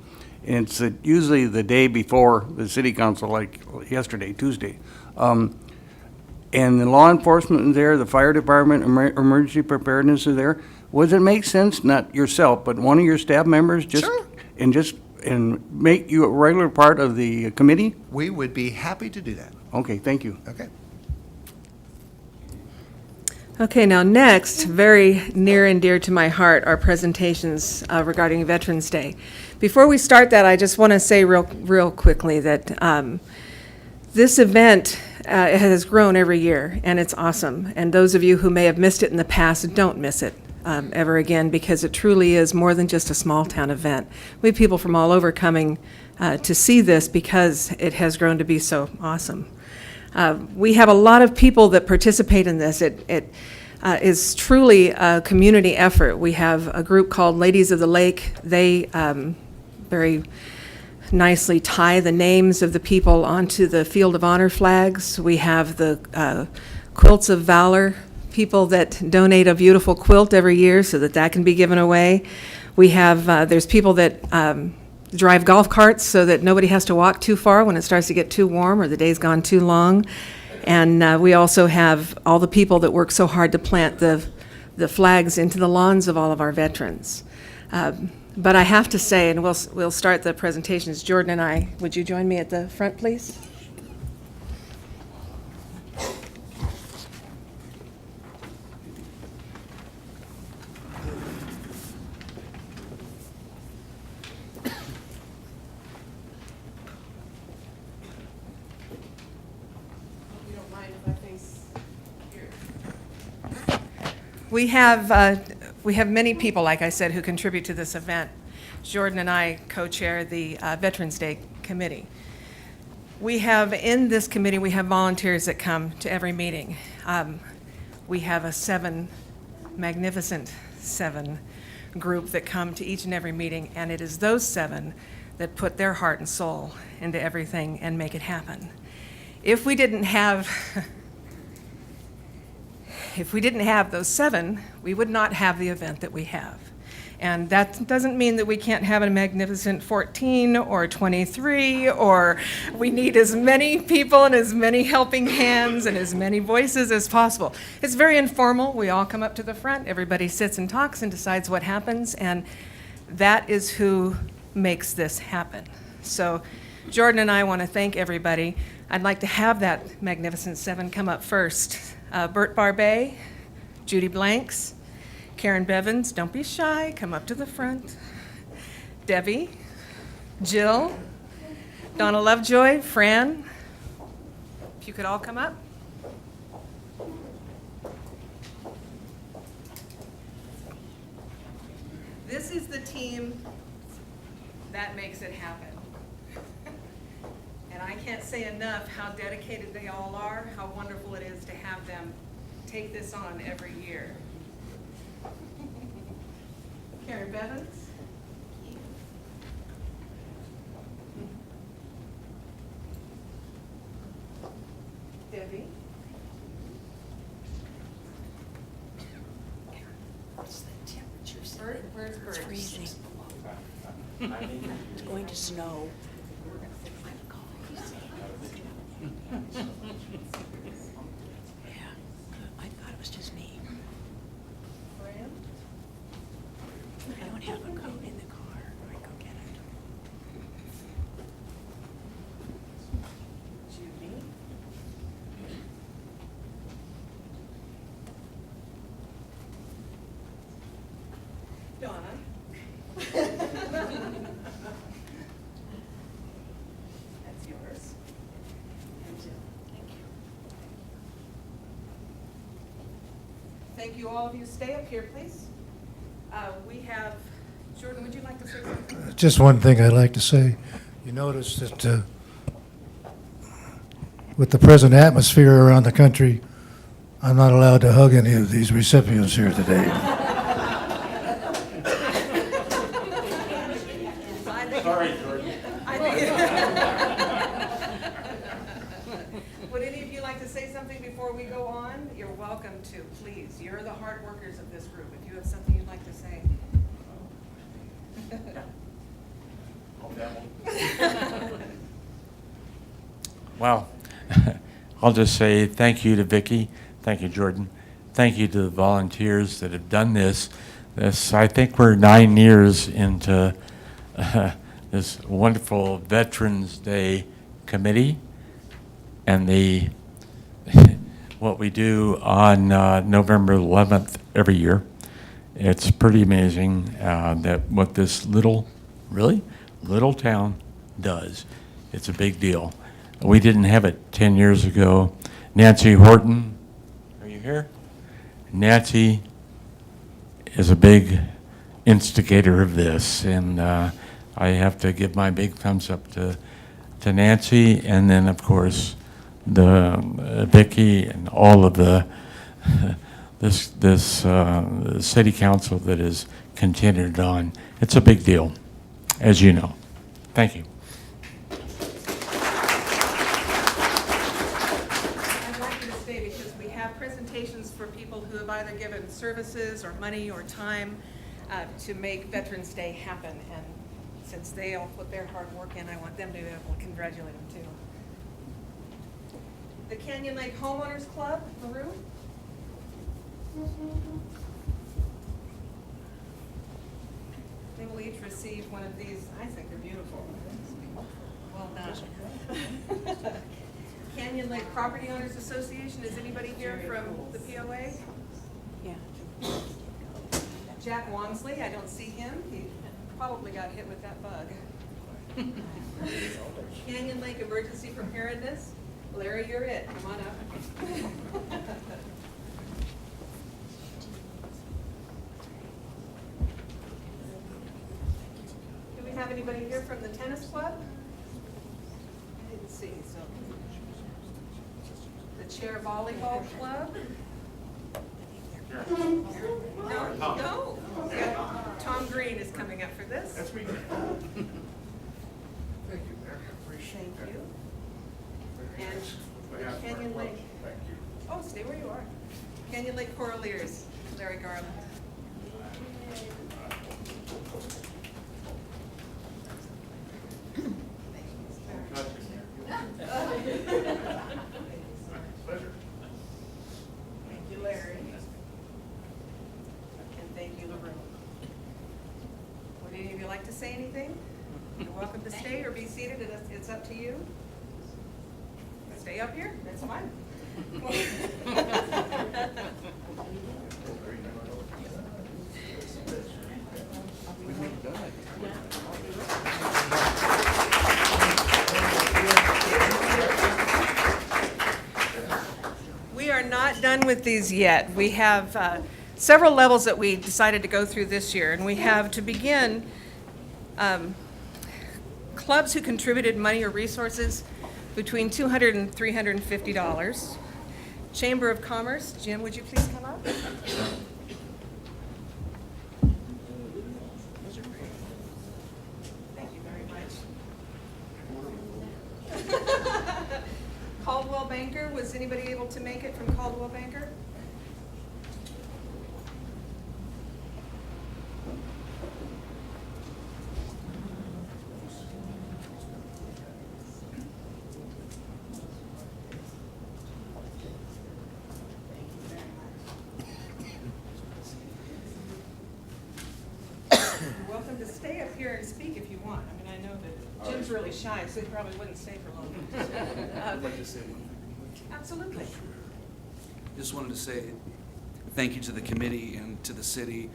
and it's usually the day before the city council, like yesterday, Tuesday. And the law enforcement is there, the fire department, emergency preparedness is there. Would it make sense, not yourself, but one of your staff members Sure. and make you a regular part of the committee? We would be happy to do that. Okay, thank you. Okay? Okay, now next, very near and dear to my heart, are presentations regarding Veterans Day. Before we start that, I just want to say real quickly that this event has grown every year, and it's awesome. And those of you who may have missed it in the past, don't miss it ever again, because it truly is more than just a small-town event. We have people from all over coming to see this because it has grown to be so awesome. We have a lot of people that participate in this. is truly a community effort. We have a group called Ladies of the Lake. They very nicely tie the names of the people onto the Field of Honor flags. We have the Quilts of Valor, people that donate a beautiful quilt every year so that that can be given away. We have, there's people that drive golf carts so that nobody has to walk too far when it starts to get too warm or the day's gone too long. And we also have all the people that work so hard to plant the flags into the lawns of all of our veterans. But I have to say, and we'll start the presentations, Jordan and I, would you join me at the front, please? We have many people, like I said, who contribute to this event. Jordan and I co-chair the Veterans Day Committee. We have, in this committee, we have volunteers that come to every meeting. We have a magnificent seven group that come to each and every meeting, and it is those seven that put their heart and soul into everything and make it happen. If we didn't have those seven, we would not have the event that we have. And that doesn't mean that we can't have a magnificent 14 or 23, or we need as many people and as many helping hands and as many voices as possible. It's very informal. We all come up to the front, everybody sits and talks and decides what happens, and that is who makes this happen. So Jordan and I want to thank everybody. I'd like to have that magnificent seven come up first. Bert Barbet, Judy Blanks, Karen Bevins, don't be shy, come up to the front. Debbie, Jill, Donna Lovejoy, Fran, if you could all come up. This is the team that makes it happen. And I can't say enough how dedicated they all are, how wonderful it is to have them take this on every year. Karen Bevins. Debbie. What's the temperature? Bert, where's Bert? It's freezing. It's going to snow. Yeah, I thought it was just me. Fran? I don't have a coat in the car. I go get it. Judy. Donna. That's yours. And Jill. Thank you. Thank you, all of you. Stay up here, please. We have, Jordan, would you like to say something? Just one thing I'd like to say. You notice that with the present atmosphere around the country, I'm not allowed to hug any of these recipients here today. Sorry, Jordan. Would any of you like to say something before we go on? You're welcome to, please. You're the hard workers of this group. If you have something you'd like to say. Well, I'll just say thank you to Vicki, thank you, Jordan, thank you to the volunteers that have done this. I think we're 9 years into this wonderful Veterans Day Committee, and what we do on November 11th every year. It's pretty amazing that what this little town does. It's a big deal. We didn't have it 10 years ago. Nancy Horton, are you here? Nancy is a big instigator of this, and I have to give my big thumbs up to Nancy, and then of course Vicki and all of the the city council that is continued on. It's a big deal, as you know. Thank you. I'd like you to stay because we have presentations for people who have either given services or money or time to make Veterans Day happen. And since they all put their hard work in, I want them to be able to congratulate them too. The Canyon Lake Homeowners Club, LaRue. They will each receive one of these. I think they're beautiful. Well done. Canyon Lake Property Owners Association, is anybody here from the POA? Yeah. Jack Wamsley, I don't see him. He probably got hit with that bug. Canyon Lake Emergency Preparedness. Larry, you're it. Come on up. Do we have anybody here from the tennis club? I didn't see, so. The chair volleyball club? No. Yeah, Tom Green is coming up for this. That's me. Thank you, Mayor. Thank you. And Canyon Lake. Thank you. Oh, stay where you are. Canyon Lake Coraliers, Larry Garland. Pleasure. Thank you, Larry. And thank you, LaRue. Would any of you like to say anything? You're welcome to stay or be seated. It's up to you. Stay up here, that's fine. We are not done with these yet. We have several levels that we decided to go through this year, and we have, to begin, clubs who contributed money or resources between $200 and $350. Chamber of Commerce, Jim, would you please come up? Thank you very much. Caldwell Banker, was anybody able to make it from Caldwell Banker? You're welcome to stay up here and speak if you want. I mean, I know that Jim's really shy, so he probably wouldn't stay for long. I'd like to say one thing. Absolutely. Just wanted to say thank you to the committee and to the city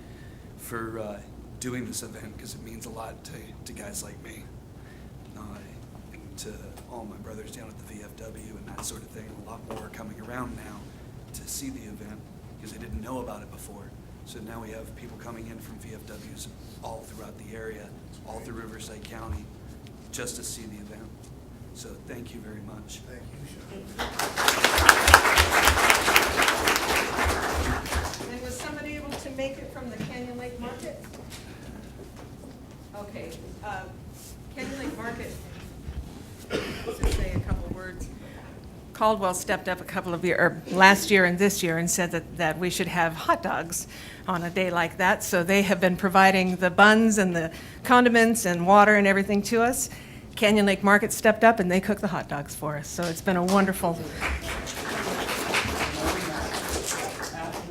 for doing this event, because it means a lot to guys like me. And to all my brothers down at the VFW and that sort of thing. A lot more are coming around now to see the event, because they didn't know about it before. So now we have people coming in from VFWs all throughout the area, all through Riverside County, just to see the event. So thank you very much. Thank you. And was somebody able to make it from the Canyon Lake Market? Okay, Canyon Lake Market, let's just say a couple of words. Caldwell stepped up a couple of last year and this year and said that we should have hot dogs on a day like that. So they have been providing the buns and the condiments and water and everything to us. Canyon Lake Market stepped up and they cooked the hot dogs for us. So it's been a wonderful. After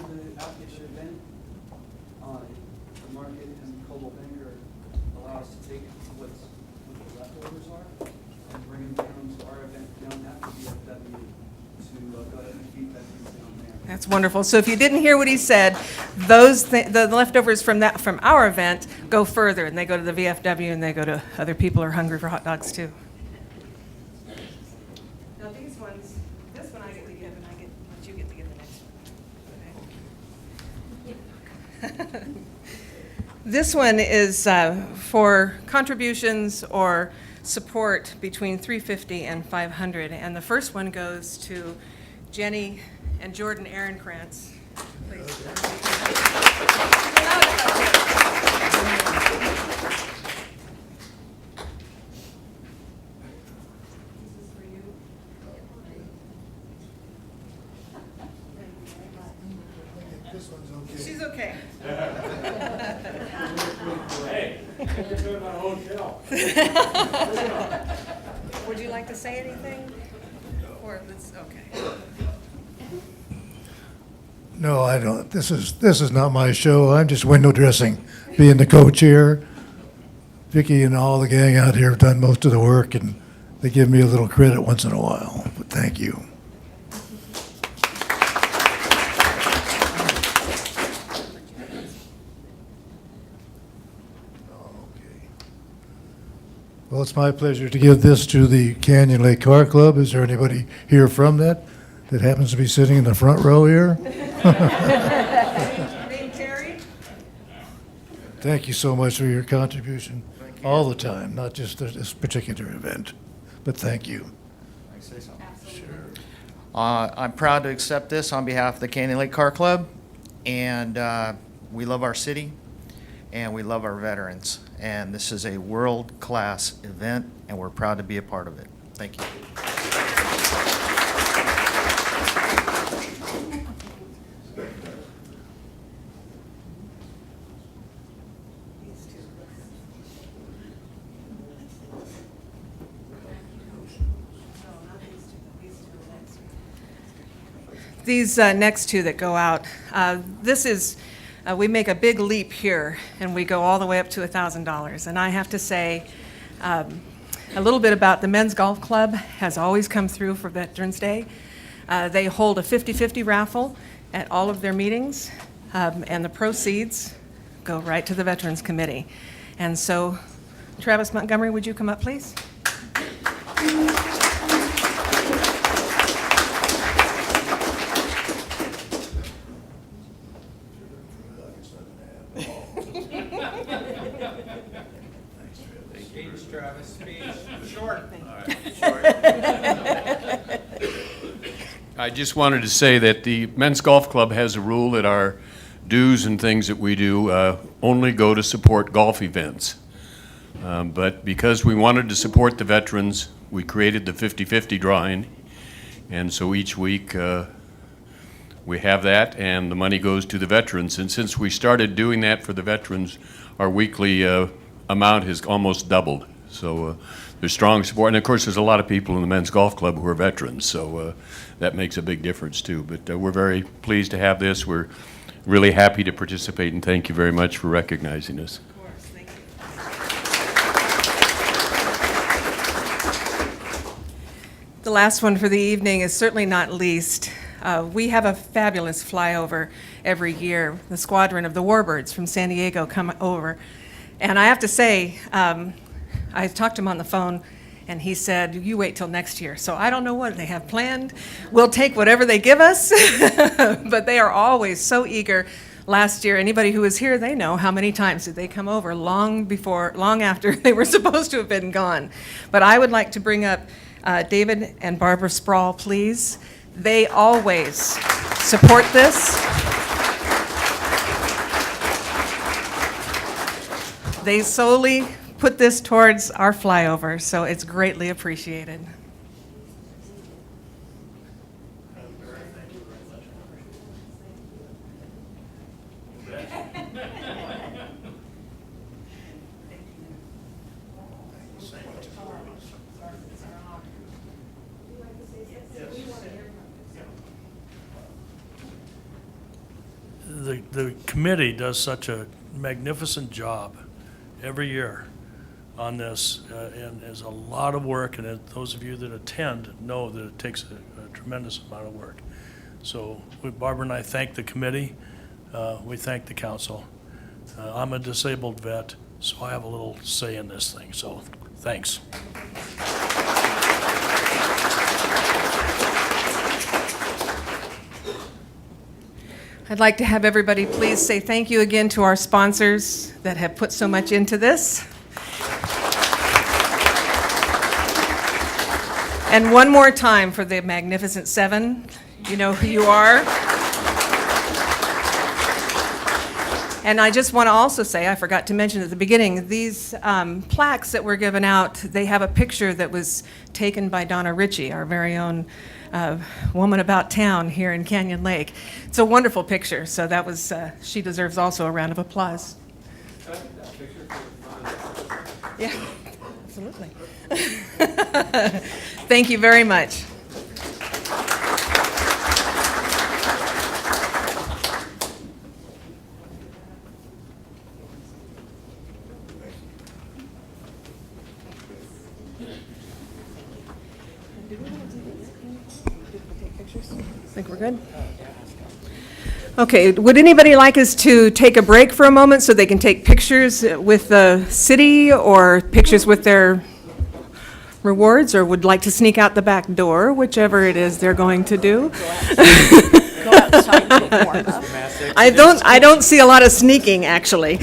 the outpatient event, the market and Coldwell Banker allow us to take what the leftovers are and bring them down to our event down at the VFW to go ahead and feed veterans down there. That's wonderful. So if you didn't hear what he said, the leftovers from our event go further, and they go to the VFW, and they go to other people who are hungry for hot dogs too. Now these ones, this one I get to give, and you get to give the next one. This one is for contributions or support between $350 and $500, and the first one goes to Jenny and Jordan Ehrenkrantz She's okay. Would you like to say anything? Or let's, okay. No, I don't. This is not my show. I'm just window dressing, being the co-chair. Vicky and all the gang out here have done most of the work, and they give me a little credit once in a while. But thank you. Well, it's my pleasure to give this to the Canyon Lake Car Club. Is there anybody here from that happens to be sitting in the front row here? Name Terry? Thank you so much for your contribution all the time, not just this particular event. But thank you. I'm proud to accept this on behalf of the Canyon Lake Car Club, and we love our city, and we love our veterans. And this is a world-class event, and we're proud to be a part of it. Thank you. These next two that go out, this is, we make a big leap here, and we go all the way up to $1,000. And I have to say, a little bit about the Men's Golf Club has always come through for Veterans Day. They hold a 50-50 raffle at all of their meetings, and the proceeds go right to the Veterans Committee. And so, Travis Montgomery, would you come up, please? I just wanted to say that the Men's Golf Club has a rule that our dues and things that we do only go to support golf events. But because we wanted to support the veterans, we created the 50-50 drawing. And so each week we have that, and the money goes to the veterans. And since we started doing that for the veterans, our weekly amount has almost doubled. So there's strong support. And of course, there's a lot of people in the Men's Golf Club who are veterans, so that makes a big difference too. But we're very pleased to have this. We're really happy to participate, and thank you very much for recognizing us. Of course, thank you. The last one for the evening is certainly not least. We have a fabulous flyover every year. The squadron of the Warbirds from San Diego come over. And I have to say, I talked to him on the phone, and he said, you wait till next year. So I don't know what they have planned. We'll take whatever they give us, but they are always so eager. Last year, anybody who was here, they know how many times did they come over long after they were supposed to have been gone. But I would like to bring up David and Barbara Sproul, please. They always support this. They solely put this towards our flyover, so it's greatly appreciated. The committee does such a magnificent job every year on this, and there's a lot of work, and those of you that attend know that it takes a tremendous amount of work. So Barbara and I thank the committee, we thank the council. I'm a disabled vet, so I have a little say in this thing, so thanks. I'd like to have everybody please say thank you again to our sponsors that have put so much into this. And one more time for the Magnificent Seven. You know who you are. And I just want to also say, I forgot to mention at the beginning, these plaques that were given out, they have a picture that was taken by Donna Ritchie, our very own woman about town here in Canyon Lake. It's a wonderful picture, so that was, she deserves also a round of applause. Yeah, absolutely. Thank you very much. Think we're good? Okay, would anybody like us to take a break for a moment so they can take pictures with the city or pictures with their rewards, or would like to sneak out the back door, whichever it is they're going to do? Go outside and warm up. I don't see a lot of sneaking, actually.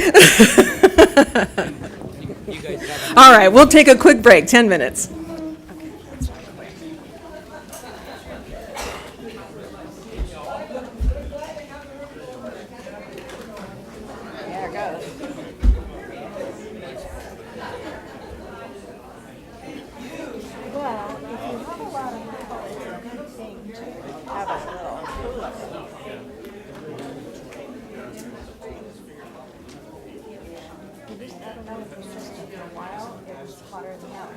All right, we'll take a quick break, 10 minutes. There it goes. Well, if you have a lot of people, it's a good thing to have a little cooler. I don't know if it's just for a while, it was hotter than hell.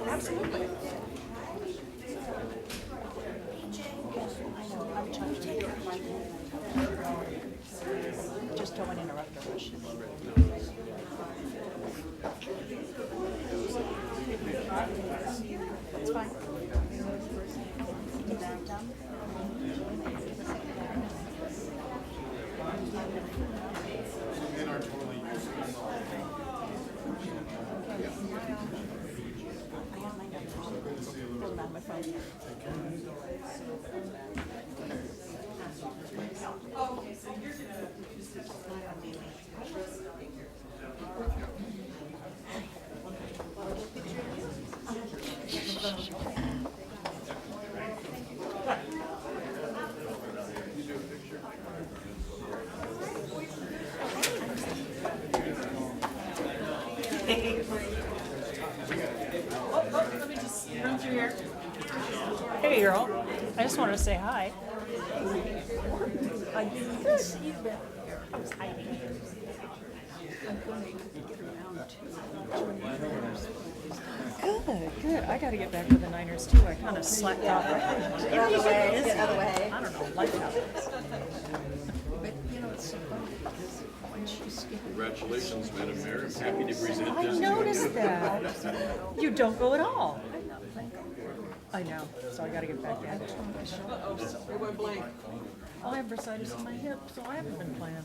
Absolutely. Just don't interrupt the rush. That's fine. Let me just run through here. Hey, girl. I just wanted to say hi. I didn't see you back there. I was hiding. I'm going to get around to. Good, good. I got to get back to the Niners too. I kind of slacked off. Get out of the way, get out of the way. I don't know, life happens. But, you know, it's so funny because when she's getting. Congratulations, Madam Mayor. I'm happy to present I this to you. noticed that. You don't go at all. I know, so I gotta get back in. I have bursitis in my hip, so I haven't been playing.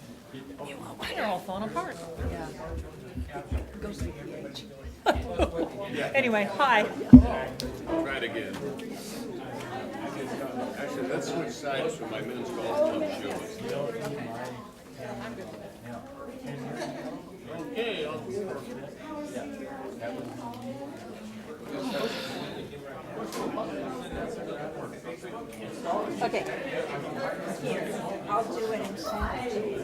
They're all falling apart. Yeah. Go see PH. Anyway, hi. Try it again. Actually, let's switch sides for my men's golf club show. Okay. Okay. Here, I'll do it and send it to you.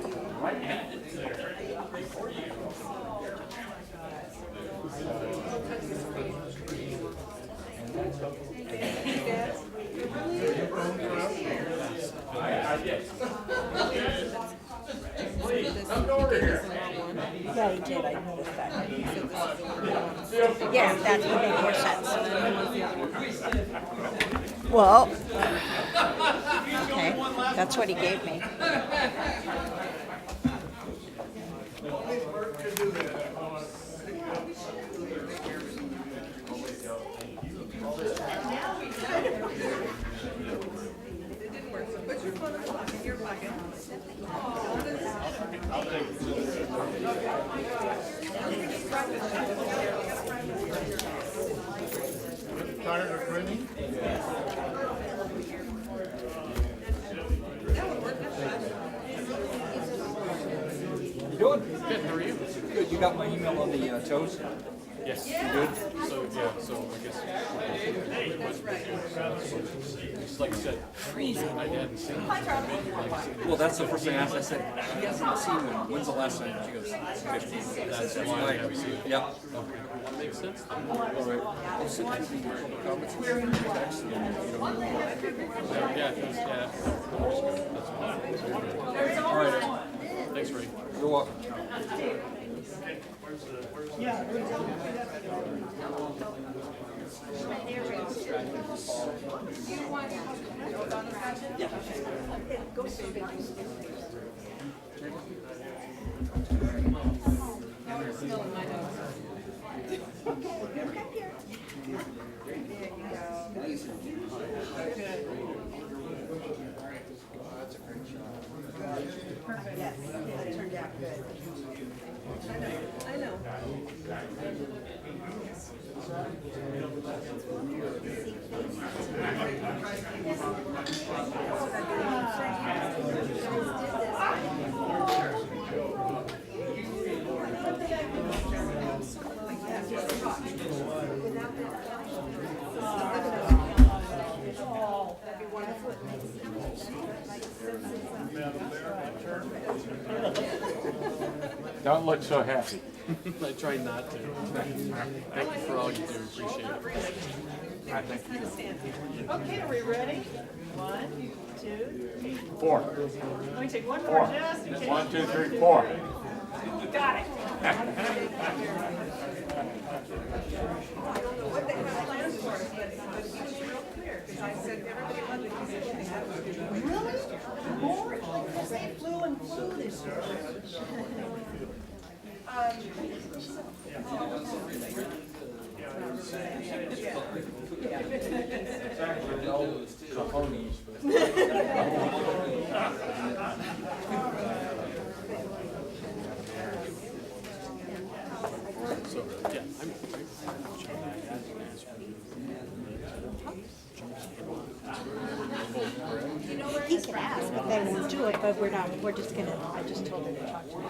Yeah, he did, I noticed that. Yeah, that would make more sense. Well, okay, that's what he gave me. Tired of printing? got my email on the toes? Yes. Good. So yeah. So I guess. Just like I said, I hadn't seen it. Well, that's the first thing I asked. I said, he hasn't seen one. When's the last time? She goes, 15. That's why I haven't seen it. Yep. Okay. That makes sense. All right. I'll send you the comments and text. Yeah. That's fine. All right. Thanks, Ray. You're welcome. Yes, it turned out good. I know. Don't look so happy. I try not to. Thank you for all you do. Appreciate it. I think Okay, are we ready? 1, 2, 3. 4. Let me take one 4. more just in case. 1, 2, 3, 4. Got it. I don't know what they have plans for us, but he was real clear, because I said everybody loved it. He said, "Yeah, that was good." Really? More? Because they flew and flew this year. So yeah, He could ask if they want to do it, but we're just gonna, I just told her to talk to me.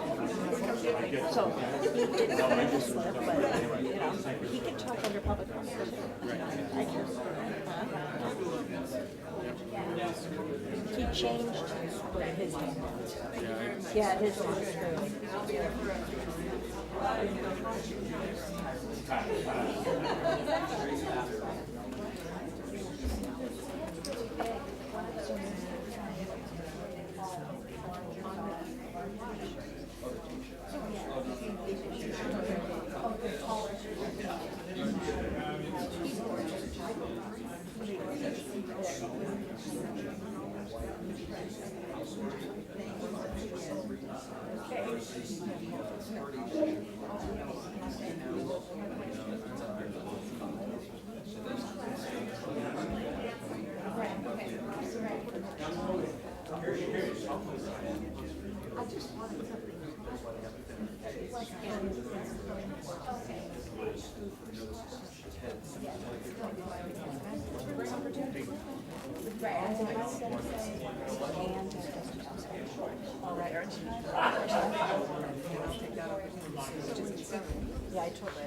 So, he didn't have the slip, but, you know, he can talk under public comment too. I can. He changed his hand. Yeah, his is true. Yeah, I told her.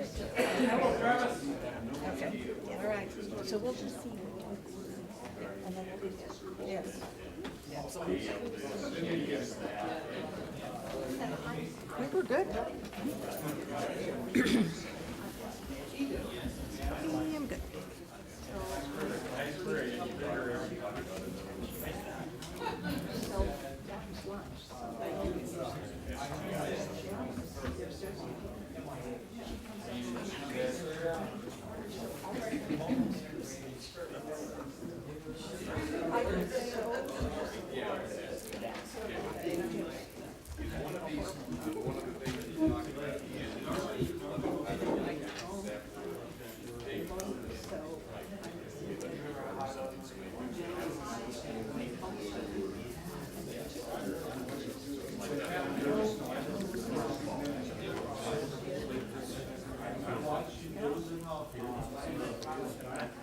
Okay, all right. So we'll just see. And then we'll do this. Yes. I think we're good. I'm good. So that was lunch.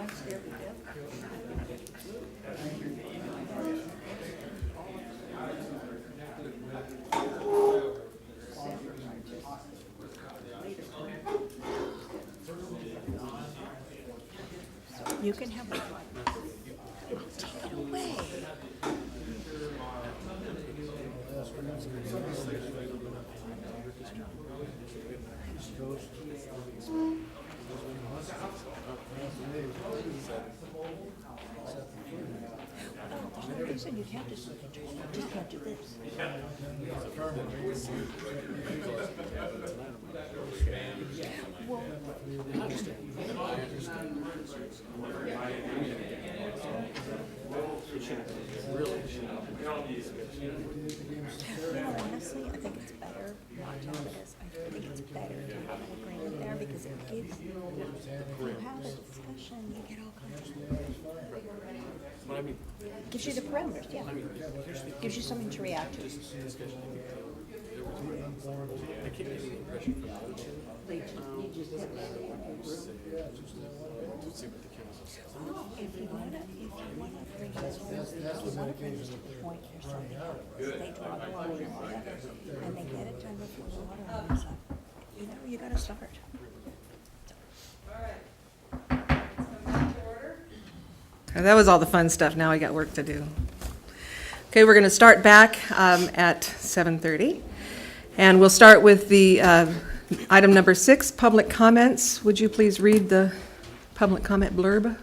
I'm scared to death. You can have one. Take it away. You said you can't just can't do this. Honestly, I think it's better not to have this. I think it's better to have an agreement there because it gives you, if you have a discussion, you get all kinds of. Gives you the parameters, yeah. Gives you something to react to. If you wanna bring this home, if you wanna bring this to the point where something happens, they draw the line on it, and they get it done before the water runs up. You know, you gotta start. That was all the fun stuff. Now I got work to do. Okay, we're going to start back at 7:30. And we'll start with the item number 6, public comments. Would you please read the public comment blurb?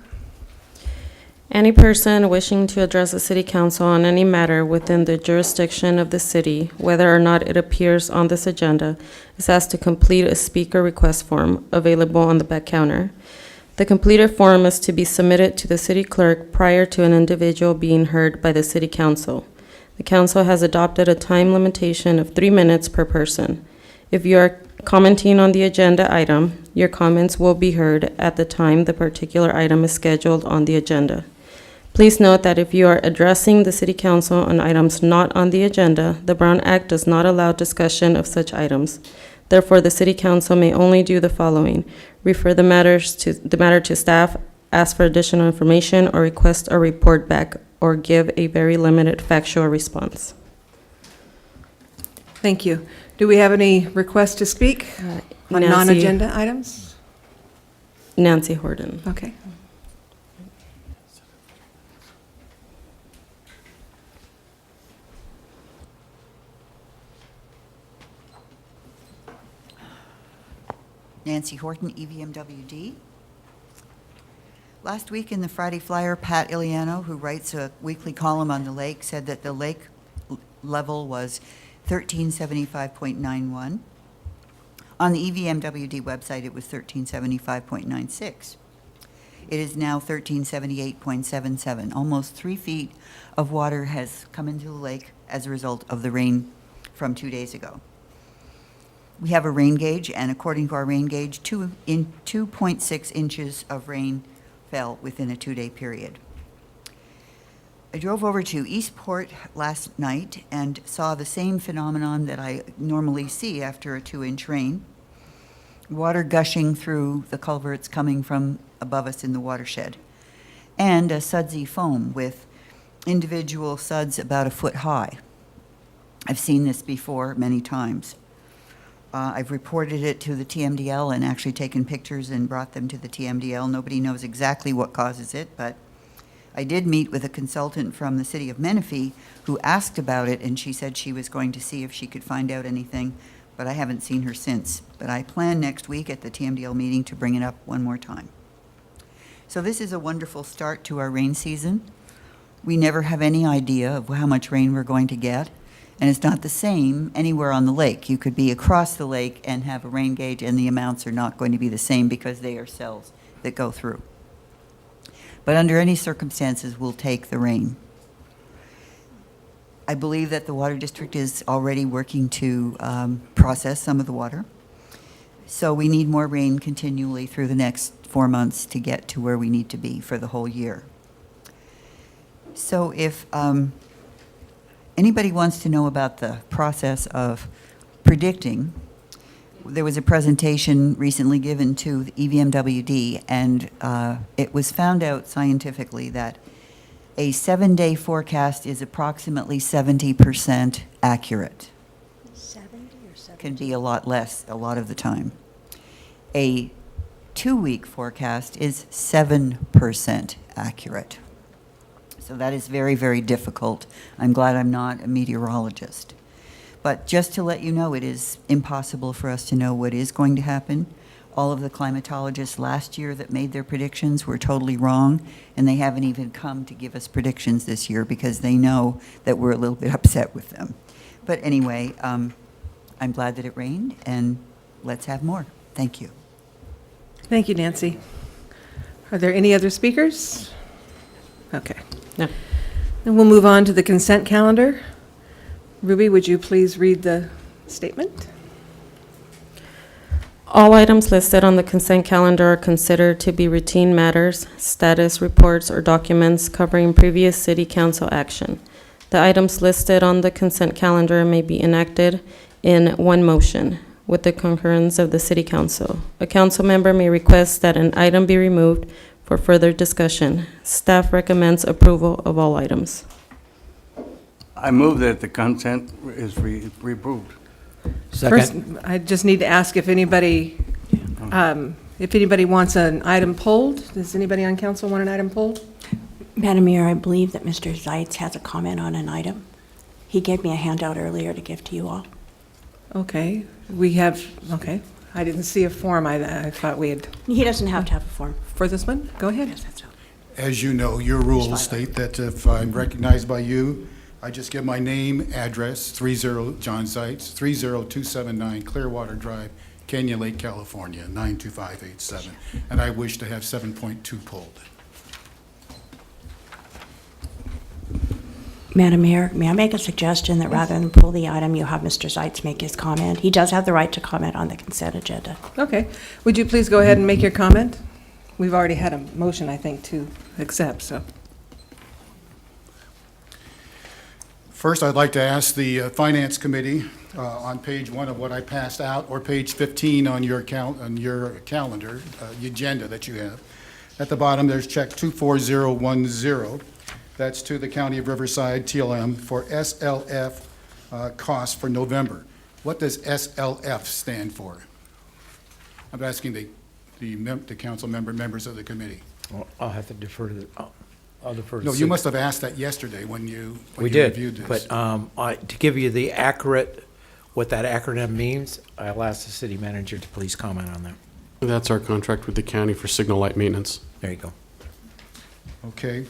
Any person wishing to address the city council on any matter within the jurisdiction of the city, whether or not it appears on this agenda, is asked to complete a speaker request form available on the back counter. The completed form is to be submitted to the city clerk prior to an individual being heard by the city council. The council has adopted a time limitation of 3 minutes per person. If you are commenting on the agenda item, your comments will be heard at the time the particular item is scheduled on the agenda. Please note that if you are addressing the city council on items not on the agenda, the Brown Act does not allow discussion of such items. Therefore, the city council may only do the following: refer the matter to staff, ask for additional information, or request a report back, or give a very limited factual response. Thank you. Do we have any requests to speak on Nancy- non-agenda items? Nancy Horton. Okay. Nancy Horton, EVMWD. Last week in the Friday Flyer, Pat Iliano, who writes a weekly column on the lake, said that the lake level was 1375.91. On the EVMWD website, it was 1375.96. It is now 1378.77. Almost 3 feet of water has come into the lake as a result of the rain from 2 days ago. We have a rain gauge, and according to our rain gauge, 2.6 inches of rain fell within a 2-day period. I drove over to Eastport last night and saw the same phenomenon that I normally see after a 2-inch rain. Water gushing through the culverts coming from above us in the watershed, and a sudsy foam with individual suds about a foot high. I've seen this before many times. I've reported it to the TMDL and actually taken pictures and brought them to the TMDL. Nobody knows exactly what causes it, but I did meet with a consultant from the city of Menifee who asked about it, and she said she was going to see if she could find out anything, but I haven't seen her since. But I plan next week at the TMDL meeting to bring it up one more time. So this is a wonderful start to our rain season. We never have any idea of how much rain we're going to get. And it's not the same anywhere on the lake. You could be across the lake and have a rain gauge, and the amounts are not going to be the same because they are cells that go through. But under any circumstances, we'll take the rain. I believe that the Water District is already working to process some of the water. So we need more rain continually through the next 4 months to get to where we need to be for the whole year. So if anybody wants to know about the process of predicting, there was a presentation recently given to the EVMWD, and it was found out scientifically that a 7-day forecast is approximately 70% accurate. 70 or 70? Can be a lot less a lot of the time. A 2-week forecast is 7% accurate. So that is very, very difficult. I'm glad I'm not a meteorologist. But just to let you know, it is impossible for us to know what is going to happen. All of the climatologists last year that made their predictions were totally wrong, and they haven't even come to give us predictions this year because they know that we're a little bit upset with them. But anyway, I'm glad that it rained, and let's have more. Thank you. Thank you, Nancy. Are there any other speakers? Okay. No. Then we'll move on to the consent calendar. Ruby, would you please read the statement? All items listed on the consent calendar are considered to be routine matters, status reports, or documents covering previous city council action. The items listed on the consent calendar may be enacted in one motion with the concurrence of the city council. A council member may request that an item be removed for further discussion. Staff recommends approval of all items. I move that the consent is reproved. First, I just need to ask if anybody wants an item pulled. Does anybody on council want an item pulled? Madam Mayor, I believe that Mr. Zeitz has a comment on an item. He gave me a handout earlier to give to you all. Okay, okay. I didn't see a form. I thought we had. He doesn't have to have a form. For this one? Go ahead. Yes, that's okay. As you know, your rules state that if I'm recognized by you, I just give my name, address, John Zeitz, 30279 Clearwater Drive, Canyon Lake, California, 92587. And I wish to have 7.2 pulled. Madam Mayor, may I make a suggestion that rather than pull the item, you have Mr. Zeitz make his comment? He does have the right to comment on the consent agenda. Okay. Would you please go ahead and make your comment? We've already had a motion, I think, to accept, so. First, I'd like to ask the Finance Committee on page 1 of what I passed out, or page 15 on your calendar, the agenda that you have. At the bottom, there's check 24010. That's to the County of Riverside, TLM, for SLF costs for November. What does SLF stand for? I'm asking the council members of the committee. Well, I'll have to defer to I'll defer to No, Sue. you must have asked that yesterday when you reviewed this. But to give you what that acronym means, I'll ask the city manager to please comment on that. That's our contract with the county for signal light maintenance. There you go. Okay.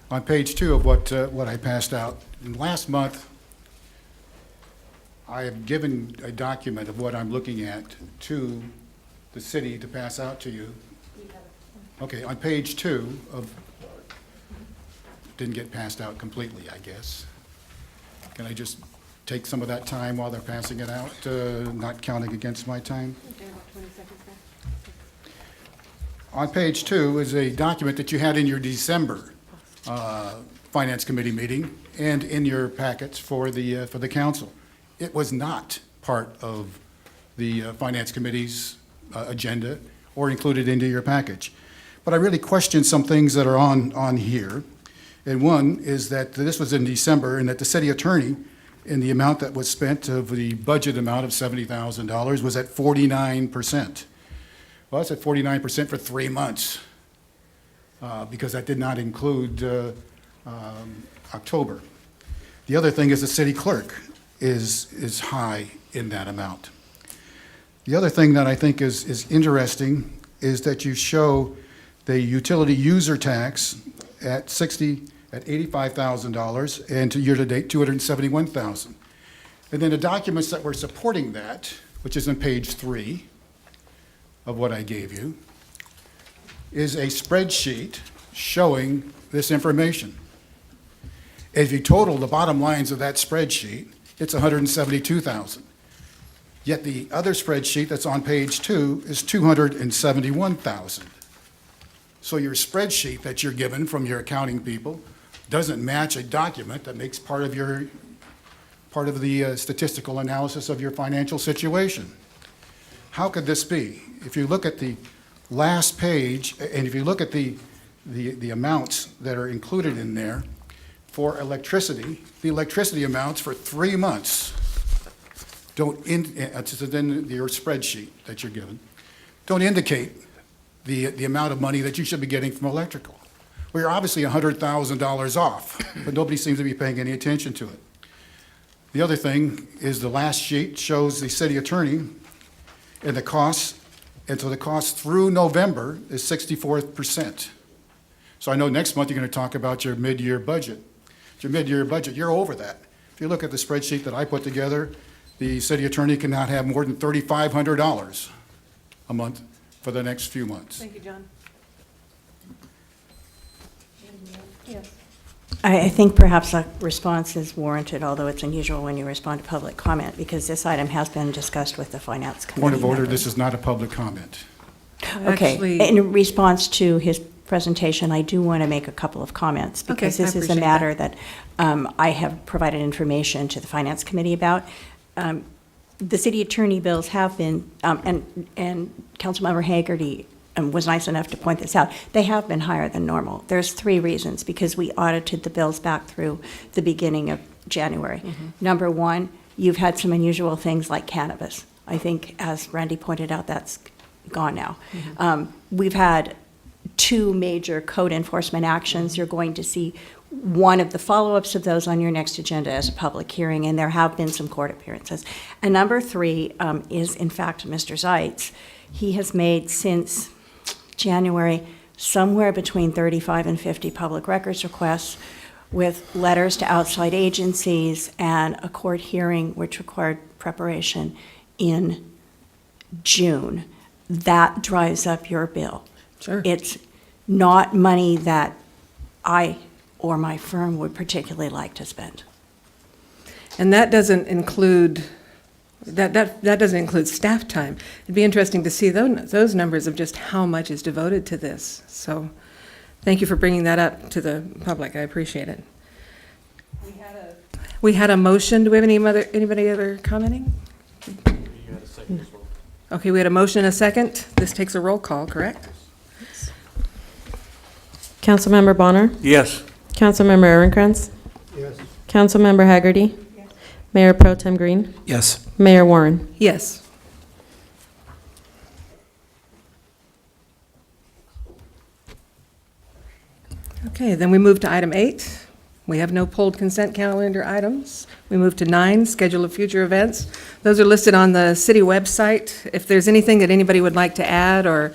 On page 2 of what I passed out, last month, I have given a document of what I'm looking at to the city to pass out to you. Okay, on page 2 of, didn't get passed out completely, I guess. Can I just take some of that time while they're passing it out, not counting against my time? On page 2 is a document that you had in your December Finance Committee meeting and in your packets for the council. It was not part of the Finance Committee's agenda or included into your package. But I really question some things that are on here. And one is that this was in December and that the city attorney, in the amount that was spent of the budget amount of $70,000, was at 49%. Well, that's at 49% for 3 months because that did not include October. The other thing is the city clerk is high in that amount. The other thing that I think is interesting is that you show the utility user tax at $85,000 and to year-to-date $271,000. And then the documents that were supporting that, which is on page 3 of what I gave you, is a spreadsheet showing this information. If you total the bottom lines of that spreadsheet, it's $172,000. Yet the other spreadsheet that's on page 2 is $271,000. So your spreadsheet that you're given from your accounting people doesn't match a document that makes part of the statistical analysis of your financial situation. How could this be? If you look at the last page, and if you look at the amounts that are included in there for electricity, the electricity amounts for 3 months it's in your spreadsheet that you're given, don't indicate the amount of money that you should be getting from electrical. Well, you're obviously $100,000 off, but nobody seems to be paying any attention to it. The other thing is the last sheet shows the city attorney and the costs, and so the cost through November is 64%. So I know next month you're going to talk about your mid-year budget. Your mid-year budget, you're over that. If you look at the spreadsheet that I put together, the city attorney cannot have more than $3,500 a month for the next few months. Thank you, John. Yes. I think perhaps a response is warranted, although it's unusual when you respond to public comment, because this item has been discussed with the Finance Committee. Point of order, members. this is not a public comment. Okay, Actually- in response to his presentation, I do want to make a couple of comments, because Okay, I this is a appreciate matter that I have provided information to the Finance Committee about. The city attorney bills have been, and Councilmember Hagerty was nice enough to point this out, they have been higher than normal. There's 3 reasons, because we audited the bills back through the beginning of January. Number 1, you've had some unusual things like cannabis. I think, as Randy pointed out, that's gone now. We've had 2 major code enforcement actions. You're going to see one of the follow-ups of those on your next agenda as a public hearing, and there have been some court appearances. And number 3 is, in fact, Mr. Zeitz. He has made since January somewhere between 35 and 50 public records requests, with letters to outside agencies and a court hearing which required preparation in June. That drives up your bill. Sure. It's not money that I or my firm would particularly like to spend. And that doesn't include, that doesn't include staff time. It'd be interesting to see those numbers of just how much is devoted to this. So thank you for bringing that up to the public. I appreciate it. We had a motion. Do we have anybody other commenting? Okay, we had a motion and a second. This takes a roll call, correct? Councilmember Bonner? Yes. Councilmember Aaronkrantz? Yes. Councilmember Haggerty? Mayor Pro Tem Green? Yes. Mayor Warren? Yes. Okay, then we move to item 8. We have no pulled consent calendar items. We move to 9, schedule of future events. Those are listed on the city website. If there's anything that anybody would like to add, or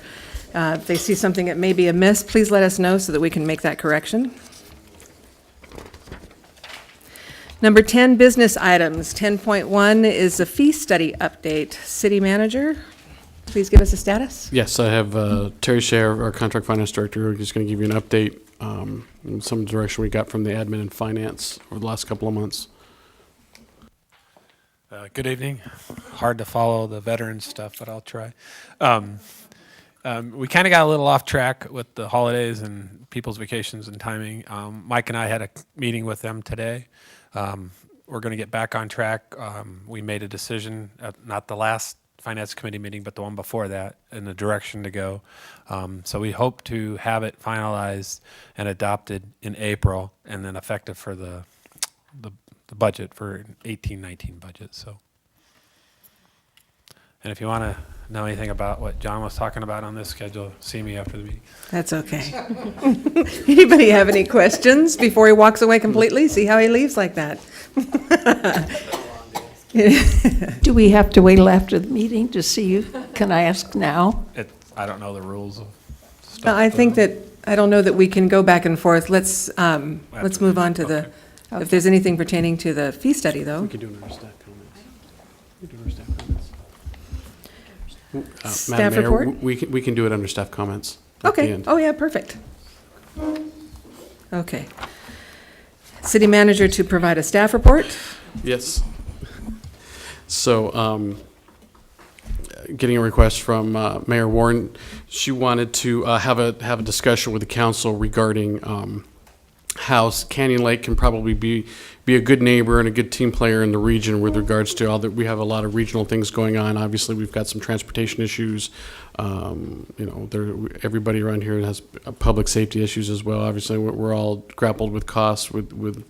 if they see something that may be amiss, please let us know so that we can make that correction. Number 10, business items. 10.1 is the fee study update. City manager, please give us a status. Yes, I have Terry Scher, our contract finance director, who's going to give you an update in some direction we got from the admin and finance over the last couple of months. Good evening. Hard to follow the veteran stuff, but I'll try. We kind of got a little off track with the holidays and people's vacations and timing. Mike and I had a meeting with them today. We're going to get back on track. We made a decision at not the last Finance Committee meeting, but the one before that, in the direction to go. So we hope to have it finalized and adopted in April, and then effective for the budget for 18-19 budget. So, and if you want to know anything about what John was talking about on this schedule, see me after the meeting. That's okay. Anybody have any questions before he walks away completely? See how he leaves like that? Do we have to wait till after the meeting to see you? Can I ask now? I don't know the rules of stuff. I think that, I don't know that we can go back and forth. Let's move on to the, if there's anything pertaining to the fee study, though. We can do it under staff comments. We can do it under staff comments. Staff Madam Mayor, report? we can do it under staff comments at the Okay. end. Oh, yeah, perfect. Okay. City manager to provide a staff report. Yes. So, getting a request from Mayor Warren, she wanted to have a discussion with the council regarding how Canyon Lake can probably be a good neighbor and a good team player in the region with regards to all that. We have a lot of regional things going on. Obviously, we've got some transportation issues. Everybody around here has public safety issues as well. Obviously, we're all grappled with costs with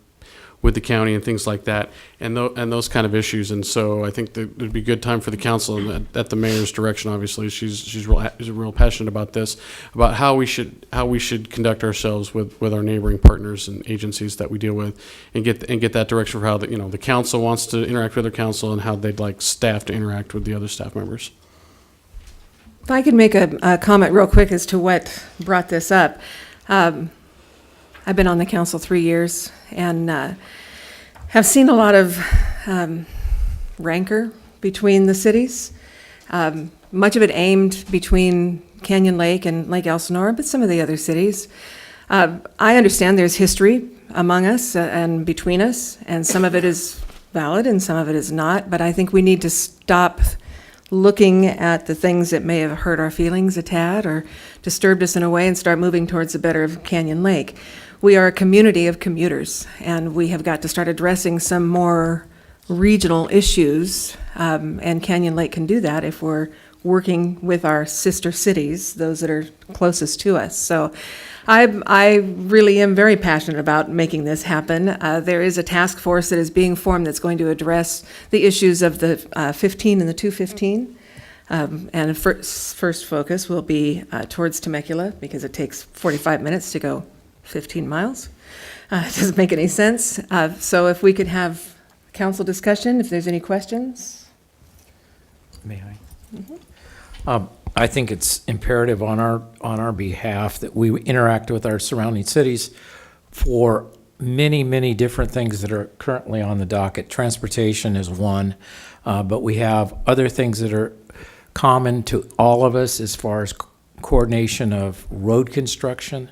with the county and things like that, and those kind of issues. And so I think that it'd be a good time for the council, and at the mayor's direction, obviously, she's real passionate about this, about how we should conduct ourselves with our neighboring partners and agencies that we deal with, and get that direction for how the council wants to interact with their council and how they'd like staff to interact with the other staff members. If I could make a comment real quick as to what brought this up. I've been on the council 3 years and have seen a lot of rancor between the cities, much of it aimed between Canyon Lake and Lake Elsinore, but some of the other cities. I understand there's history among us and between us, and some of it is valid and some of it is not, but I think we need to stop looking at the things that may have hurt our feelings a tad or disturbed us in a way and start moving towards the better of Canyon Lake. We are a community of commuters, and we have got to start addressing some more regional issues, and Canyon Lake can do that if we're working with our sister cities, those that are closest to us. So I really am very passionate about making this happen. There is a task force that is being formed that's going to address the issues of the 15 and the 215. And first focus will be towards Temecula, because it takes 45 minutes to go 15 miles. It doesn't make any sense. So if we could have council discussion, if there's any questions. May I? I think it's imperative on our behalf that we interact with our surrounding cities for many, many different things that are currently on the docket. Transportation is one, but we have other things that are common to all of us as far as coordination of road construction,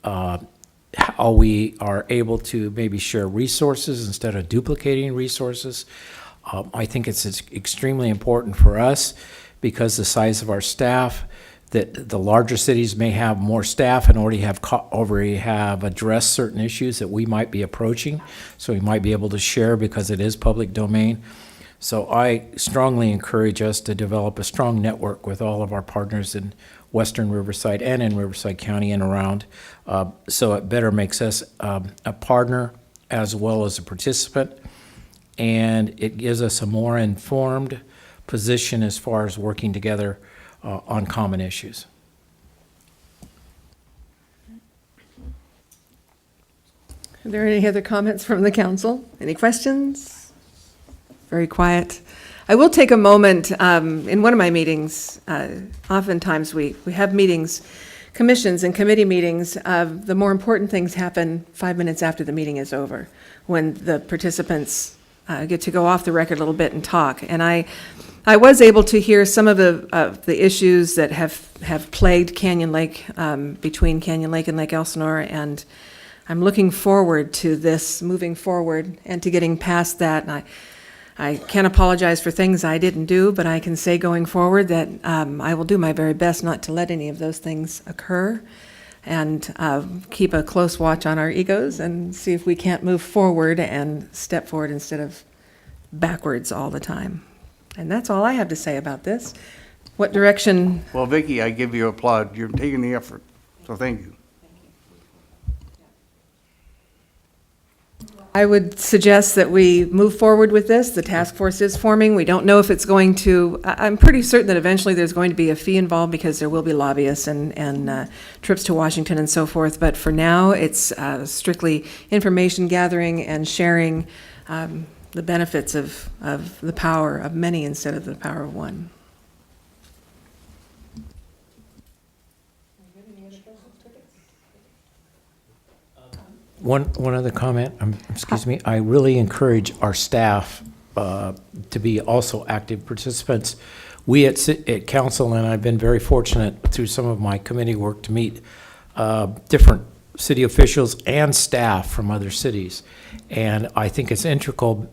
how we are able to maybe share resources instead of duplicating resources. I think it's extremely important for us, because the size of our staff, that the larger cities may have more staff and already have addressed certain issues that we might be approaching, so we might be able to share because it is public domain. So I strongly encourage us to develop a strong network with all of our partners in Western Riverside and in Riverside County and around, so it better makes us a partner as well as a participant, and it gives us a more informed position as far as working together on common issues. Are there any other comments from the council? Any questions? Very quiet. I will take a moment, in one of my meetings, oftentimes we have meetings, commissions and committee meetings, the more important things happen 5 minutes after the meeting is over, when the participants get to go off the record a little bit and talk. And I was able to hear some of the issues that have plagued Canyon Lake, between Canyon Lake and Lake Elsinore, and I'm looking forward to this moving forward and to getting past that. And I can't apologize for things I didn't do, but I can say going forward that I will do my very best not to let any of those things occur, and keep a close watch on our egos and see if we can't move forward and step forward instead of backwards all the time. And that's all I have to say about this. What direction? Well, Vicki, I give you applaud. You're taking the effort, so thank you. I would suggest that we move forward with this. The task force is forming. We don't know if it's going to, I'm pretty certain that eventually there's going to be a fee involved, because there will be lobbyists and trips to Washington and so forth. But for now, it's strictly information gathering and sharing the benefits of the power of many instead of the power of one. One other comment, excuse me, I really encourage our staff to be also active participants. We at council, and I've been very fortunate through some of my committee work to meet different city officials and staff from other cities. And I think it's integral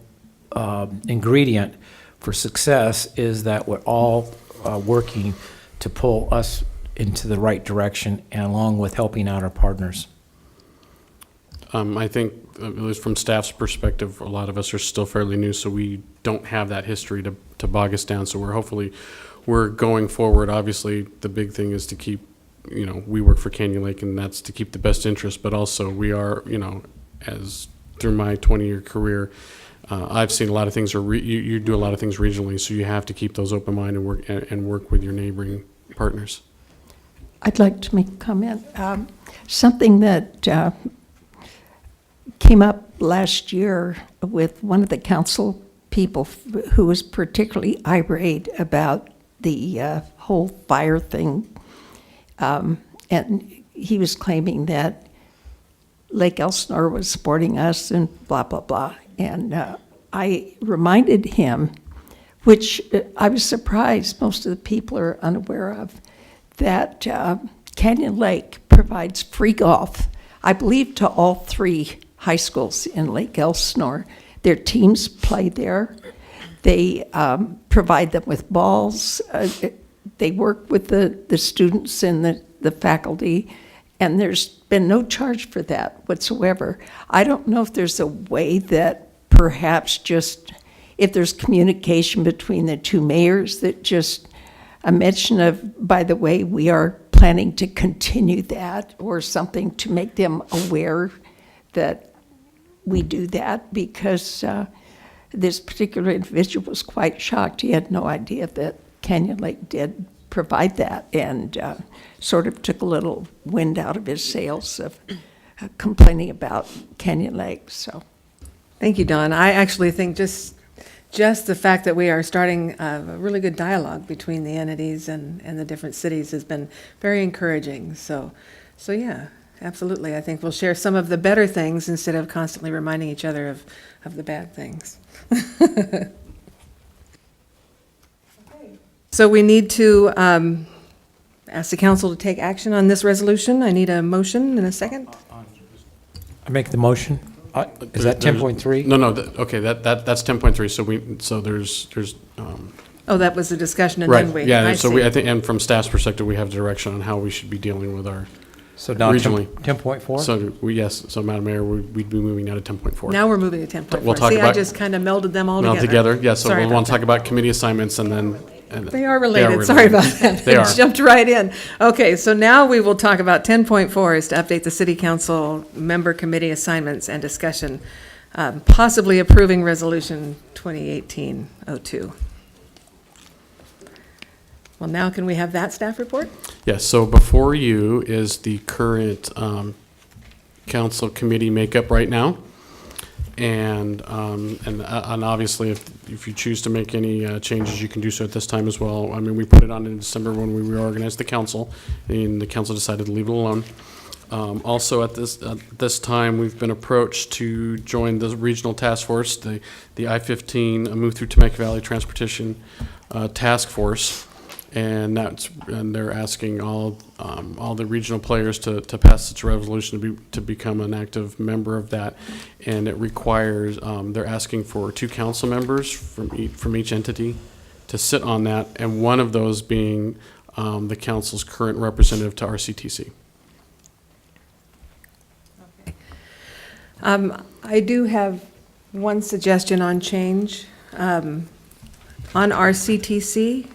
ingredient for success is that we're all working to pull us into the right direction, and along with helping out our partners. I think, at least from staff's perspective, a lot of us are still fairly new, so we don't have that history to bog us down. So we're going forward. Obviously, the big thing is to keep, we work for Canyon Lake, and that's to keep the best interest, but also we are, as through my 20-year career, I've seen a lot of things, you do a lot of things regionally, so you have to keep those open mind and work with your neighboring partners. I'd like to make a comment. Something that came up last year with one of the council people who was particularly irate about the whole fire thing. And he was claiming that Lake Elsinore was supporting us and blah, blah, blah. And I reminded him, which I was surprised most of the people are unaware of, that Canyon Lake provides free golf, I believe, to all 3 high schools in Lake Elsinore. Their teams play there. They provide them with balls. They work with the students and the faculty, and there's been no charge for that whatsoever. I don't know if there's a way that perhaps just, if there's communication between the 2 mayors, that just a mention of, by the way, we are planning to continue that, or something to make them aware that we do that, because this particular individual was quite shocked. He had no idea that Canyon Lake did provide that, and sort of took a little wind out of his sails of complaining about Canyon Lake. So, Thank you, Don. I actually think just the fact that we are starting a really good dialogue between the entities and the different cities has been very encouraging. So yeah, absolutely. I think we'll share some of the better things instead of constantly reminding each other of the bad things. So we need to ask the council to take action on this resolution. I need a motion and a second. I make the motion. Is that 10.3? No, okay, that's 10.3, so there's, Oh, that was the discussion, and then we. right, yeah, I so see. I think, and from staff's perspective, we have direction on how we should be dealing with our, So now regionally. 10.4? So, yes, so Madam Mayor, we'd be moving now to 10.4. Now we're moving to 10.4. We'll talk See, I about- just kind of melded them all Now together. together, yeah, so Sorry we'll want to about talk about committee assignments and then. They are related. Sorry about that. They are. Jumped right in. Okay, so now we will talk about 10.4 is to update the city council member committee assignments and discussion, possibly approving resolution 2018-02. Well, now can we have that staff report? Yes, so before you is the current council committee makeup right now. And obviously, if you choose to make any changes, you can do so at this time as well. I mean, we put it on in December when we reorganized the council, and the council decided to leave it alone. Also, at this time, we've been approached to join the regional task force, the I-15 Move Through Temecula Valley Transportation Task Force. And they're asking all the regional players to pass this resolution to become an active member of that, and it requires they're asking for 2 council members from each entity to sit on that, and one of those being the council's current representative to RCTC. I do have one suggestion on change. On RCTC,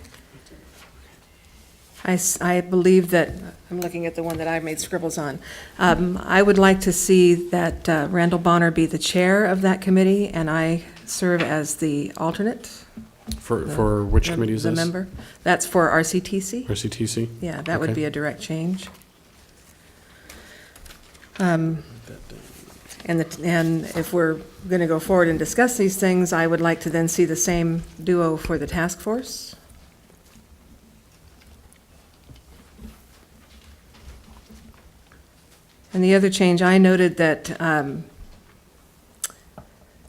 I believe that, I'm looking at the one that I made scribbles on. I would like to see that Randall Bonner be the chair of that committee, and I serve as the alternate. For which committee is this? The member. That's for RCTC. RCTC? Yeah, that would Okay. be a direct change. And if we're going to go forward and discuss these things, I would like to then see the same duo for the task force. And the other change, I noted that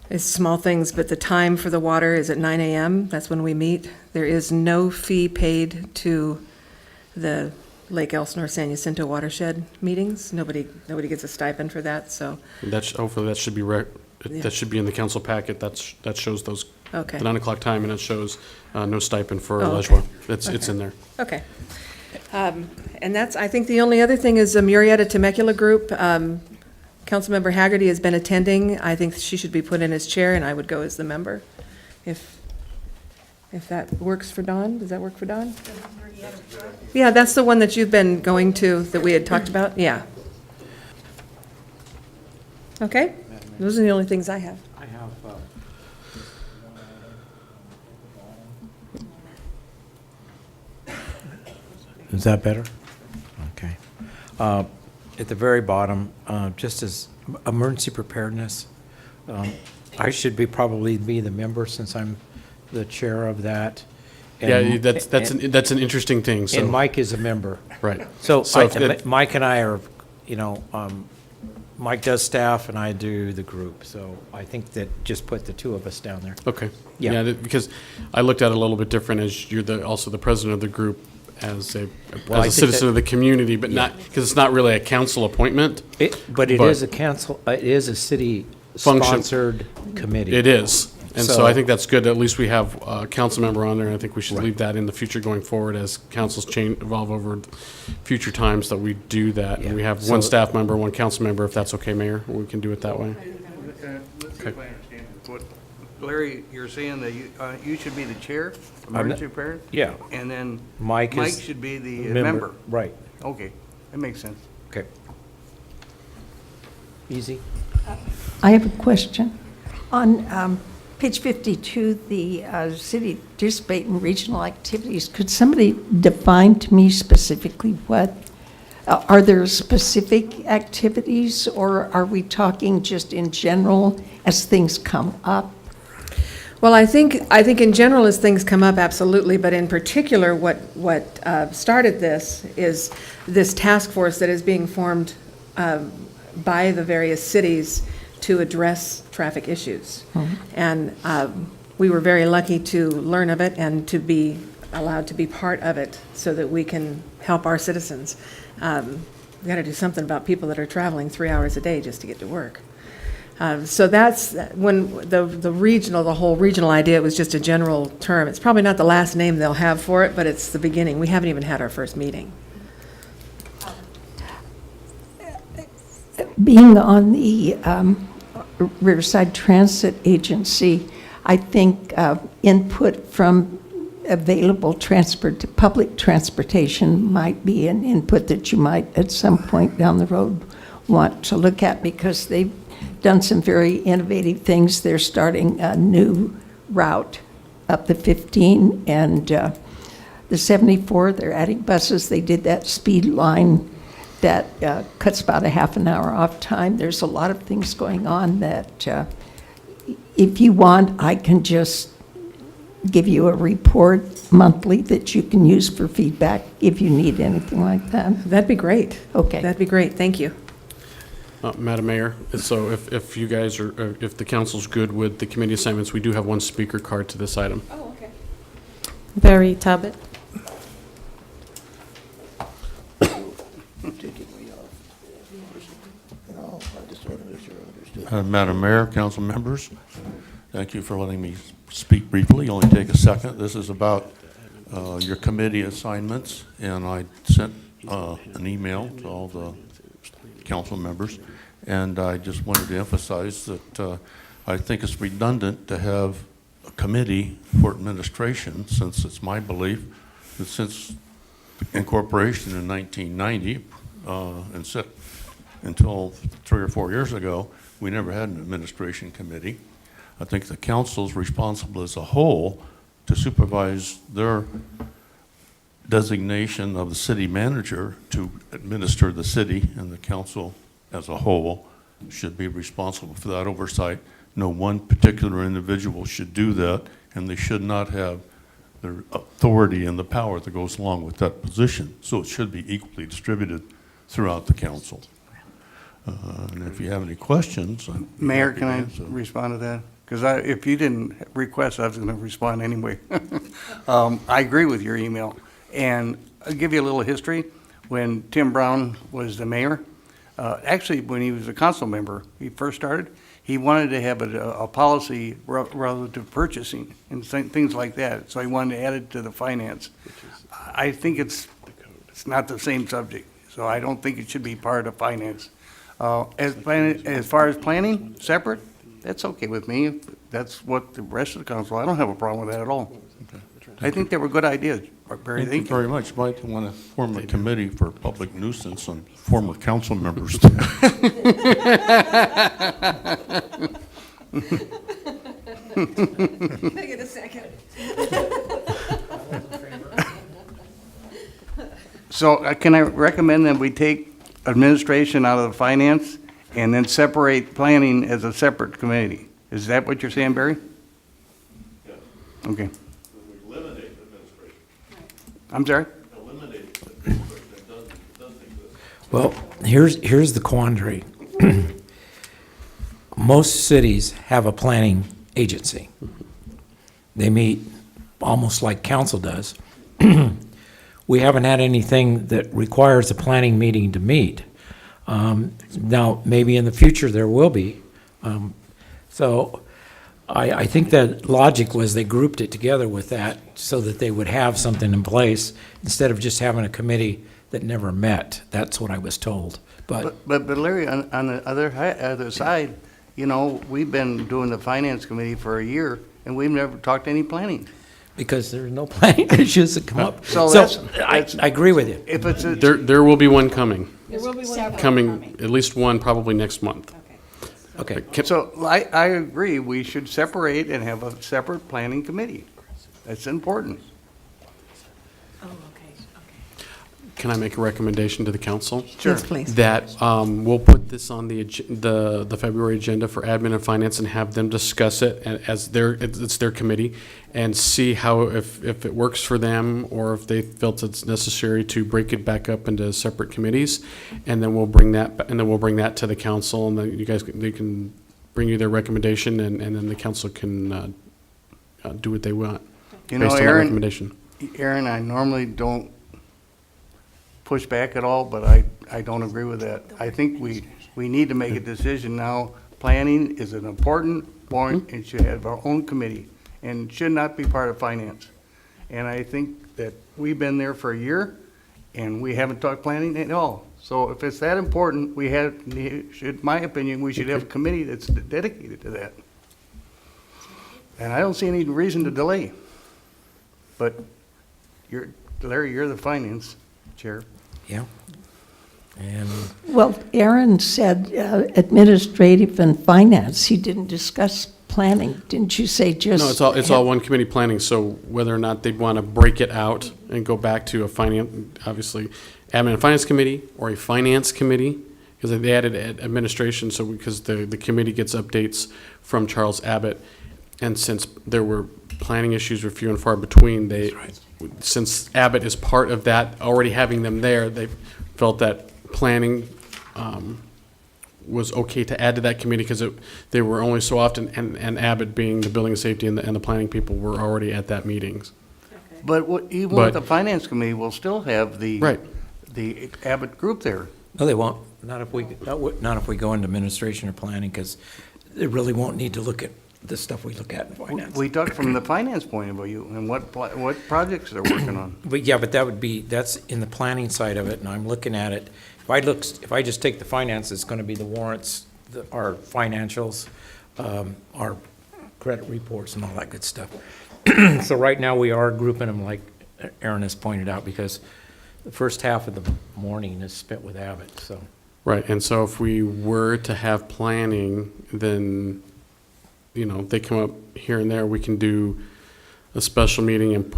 it's small things, but the time for the water is at 9 a.m. That's when we meet. There is no fee paid to the Lake Elsinore San Jacinto watershed meetings. Nobody gets a stipend for that, so. Hopefully that should be Yeah. that should be in the council packet. That shows those. Okay. The 9 o'clock time, and it shows no stipend for Oh, Lejua. okay. It's Okay. in there. Okay. And that's, I think the only other thing is the Murrieta Temecula Group. Councilmember Haggerty has been attending. I think she should be put in as chair, and I would go as the member. If that works for Don, does that work for Don? Yeah, that's the one that you've been going to, that we had talked about, yeah. Okay? Madam Those are the only things I have. I have, Is that better? Okay. At the very bottom, just as emergency preparedness, I should probably be the member since I'm the chair of that. Yeah, that's an interesting thing, so. And Mike is a member. Right. So if it- Mike and I are, Mike does staff and I do the group. So I think that just put the two of us down there. Okay. Yeah. Because I looked at it a little bit different as you're also the president of the group as a Well, I think citizen that- of the community, but Yeah. not, because it's not really a council appointment. But it is a council, it is a city-sponsored committee. It is. And so So- I think that's good. At least we have a council member on there, and I think we should leave that in the future going forward as councils evolve over future times that we do that. And we have one So- staff member, one council member, if that's okay, Mayor. We can do it that way. Let's see if I understand this. What, Larry, you're saying that you should be the chair, emergency prepared? Yeah. And then Mike is should be the member? Right. Okay, that makes sense. Okay. Easy? I have a question. On page 52, the city participate in regional activities, could somebody define to me specifically what, are there specific activities, or are we talking just in general as things come up? Well, I think in general, as things come up, absolutely, but in particular, what started this is this task force that is being formed by the various cities to address traffic issues. And we were very lucky to learn of it and to be allowed to be part of it so that we can help our citizens. We got to do something about people that are traveling 3 hours a day just to get to work. So that's when the whole regional idea was just a general term. It's probably not the last name they'll have for it, but it's the beginning. We haven't even had our first meeting. Being on the Riverside Transit Agency, I think input from available public transportation might be an input that you might at some point down the road want to look at, because they've done some very innovative things. They're starting a new route up the 15 and the 74. They're adding buses. They did that speed line that cuts about a half an hour off time. There's a lot of things going on that if you want, I can just give you a report monthly that you can use for feedback if you need anything like that. That'd be great. Okay. That'd be great. Thank you. Madam Mayor, so if you guys are, if the council's good with the committee assignments, we do have one speaker card to this item. Oh, okay. Barry Talbot. Madam Mayor, council members, thank you for letting me speak briefly. Only take a second. This is about your committee assignments, and I sent an email to all the council members, and I just wanted to emphasize that I think it's redundant to have a committee for administration, since it's my belief that since incorporation in 1990 and set until 3 or 4 years ago, we never had an administration committee. I think the council's responsible as a whole to supervise their designation of the city manager to administer the city, and the council as a whole should be responsible for that oversight. No one particular individual should do that, and they should not have the authority and the power that goes along with that position. So it should be equally distributed throughout the council. And if you have any questions, I'm Mayor, happy can to I answer. respond to that? Because if you didn't request, I was going to respond anyway. I agree with your email. And I'll give you a little history. When Tim Brown was the mayor, actually, when he was a council member, he first started, he wanted to have a policy relative to purchasing and things like that. So he wanted to add it to the finance. I think it's not the same subject, so I don't think it should be part of finance. As far as planning, separate, that's okay with me. That's what the rest of the council, I don't have a problem with that at all. I think they were good ideas. Barry, Thank you thank you. very much. Might want to form a committee for public nuisance on former council members. Can I get a second? So can I recommend that we take administration out of the finance and then separate planning as a separate committee? Is that what you're saying, Barry? Yes. Okay. Eliminate administration. I'm sorry? Eliminate administration that doesn't exist. Well, here's the quandary. Most cities have a planning agency. They meet almost like council does. We haven't had anything that requires a planning meeting to meet. Now, maybe in the future there will be. So I think that logic was they grouped it together with that so that they would have something in place instead of just having a committee that never met. That's what I was told. But But Larry, on the other side, you know, we've been doing the finance committee for a year, and we've never talked any planning. because there's no planning issues that come up. So I agree with you. If it's a, There will be one coming. There will be one Coming, at least one probably next month. Okay. so I agree, we should separate and have a separate planning committee. That's important. Oh, okay. Can I make a recommendation to the council? Sure. Yes, please. That we'll put this on the February agenda for admin and finance and have them discuss it as it's their committee and see how, if it works for them or if they felt it's necessary to break it back up into separate committees. And then we'll bring that to the council, and then they can bring you their recommendation, and then the council can do what they want You know, based on that Aaron, recommendation. Aaron, I normally don't push back at all, but I don't agree with that. I think we need to make a decision now. Planning is an important point and should have our own committee and should not be part of finance. And I think that we've been there for a year and we haven't talked planning at all. So if it's that important, my opinion, we should have a committee that's dedicated to that. And I don't see any reason to delay. But Larry, you're the finance chair. Yeah. And Well, Aaron said administrative and finance. He didn't discuss planning. Didn't you say just? No, it's all one committee planning, so whether or not they'd want to break it out and go back to a finance, obviously, admin and finance committee or a finance committee, because they added administration, so because the committee gets updates from Charles Abbott, and since there were planning issues were few and far between, since Abbott is part of that, already having them there, they felt that planning was okay to add to that committee because they were only so often, and Abbott being the building safety and the planning people were already at that meetings. But even with the finance committee, we'll still have the Abbott group there. no, they won't. Not if we go into administration or planning, because they really won't need to look at the stuff we look at in finance. We talked from the finance point of view and what projects they're working on. But yeah, but that's in the planning side of it, and I'm looking at it. If I just take the finance, it's gonna be the warrants, our financials, our credit reports and all that good stuff. So right now, we are grouping them like Aaron has pointed out, because the first half of the morning is spent with Abbott, so. Right, and so if we were to have planning, then, they come up here and there, we can do a special meeting and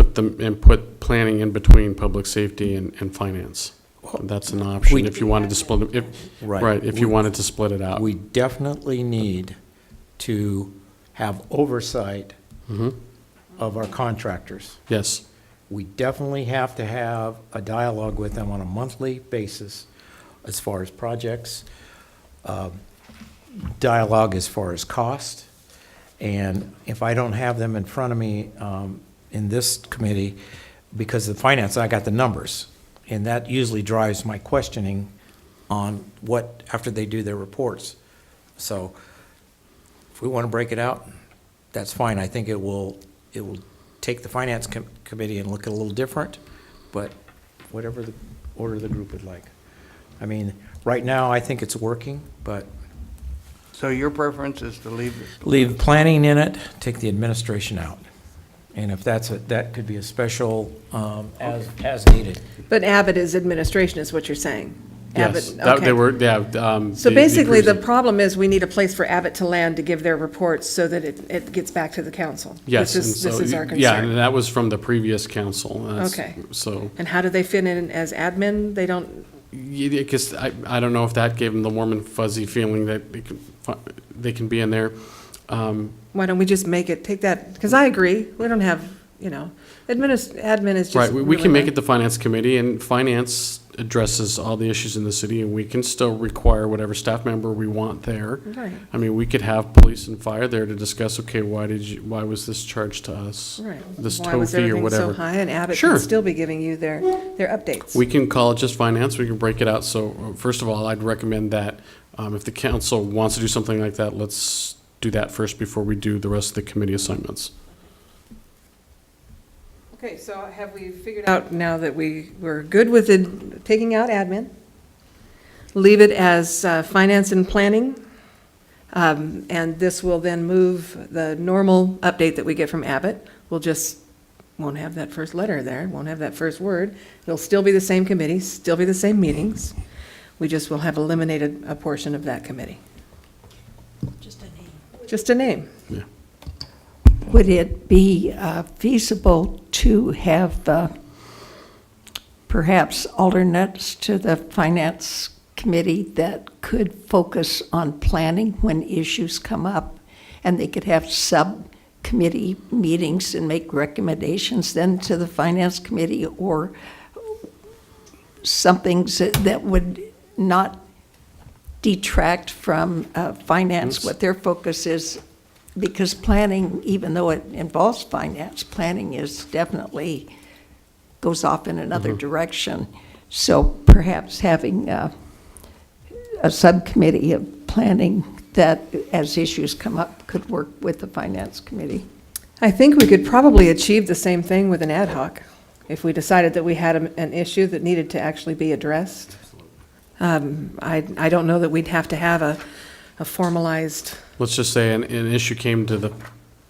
put planning in between public safety and finance. That's an option if you wanted to split it, if you wanted to split it out. We definitely need to have oversight of our contractors. Yes. We definitely have to have a dialogue with them on a monthly basis as far as projects, dialogue as far as cost. And if I don't have them in front of me in this committee, because of finance, I got the numbers. And that usually drives my questioning on after they do their reports. So if we want to break it out, that's fine. I think it will take the finance committee and look a little different, but whatever the order the group would like. I mean, right now, I think it's working, but. So your preference is to leave Leave planning in it, take the administration out. And if that could be a special, as needed. But Abbott is administration, is what you're saying? Yes, Abbott, that, okay. they were, yeah. So basically, the cruiser- problem is we need a place for Abbott to land to give their reports so that it gets back to the council. Yes. This and so- is our Yeah, concern. and that was from the previous council. That's- Okay. So, And how do they fit in as admin? They don't, because I don't know if that gave them the warm and fuzzy feeling that they can be in there. why don't we just make it, take that, because I agree, we don't have, admin is just. Right, we really can make not- it the finance committee, and finance addresses all the issues in the city, and we can still require whatever staff member we want there. Right. I mean, we could have police and fire there to discuss, okay, why was this charged to us? Right. This Why tow was fee or everything whatever. so high? And Abbott Sure. can still be giving you their updates. We can call it just finance, we can break it out. So first of all, I'd recommend that if the council wants to do something like that, let's do that first before we do the rest of the committee assignments. Okay, so have we figured out now that we're good with taking out admin? Leave it as finance and planning? And this will then move the normal update that we get from Abbott. Won't have that first letter there, won't have that first word. It'll still be the same committees, still be the same meetings. We just will have eliminated a portion of that committee. Just a name. Just a name. Yeah. Would it be feasible to have perhaps alternates to the finance committee that could focus on planning when issues come up? And they could have subcommittee meetings and make recommendations then to the finance committee, or something that would not detract from finance, what their focus is. Because planning, even though it involves finance, planning is definitely goes off in another direction. So perhaps having a subcommittee of planning that, as issues come up, could work with the finance committee. I think we could probably achieve the same thing with an ad hoc, if we decided that we had an issue that needed to actually be addressed. I don't know that we'd have to have a formalized. Let's just say an issue came to the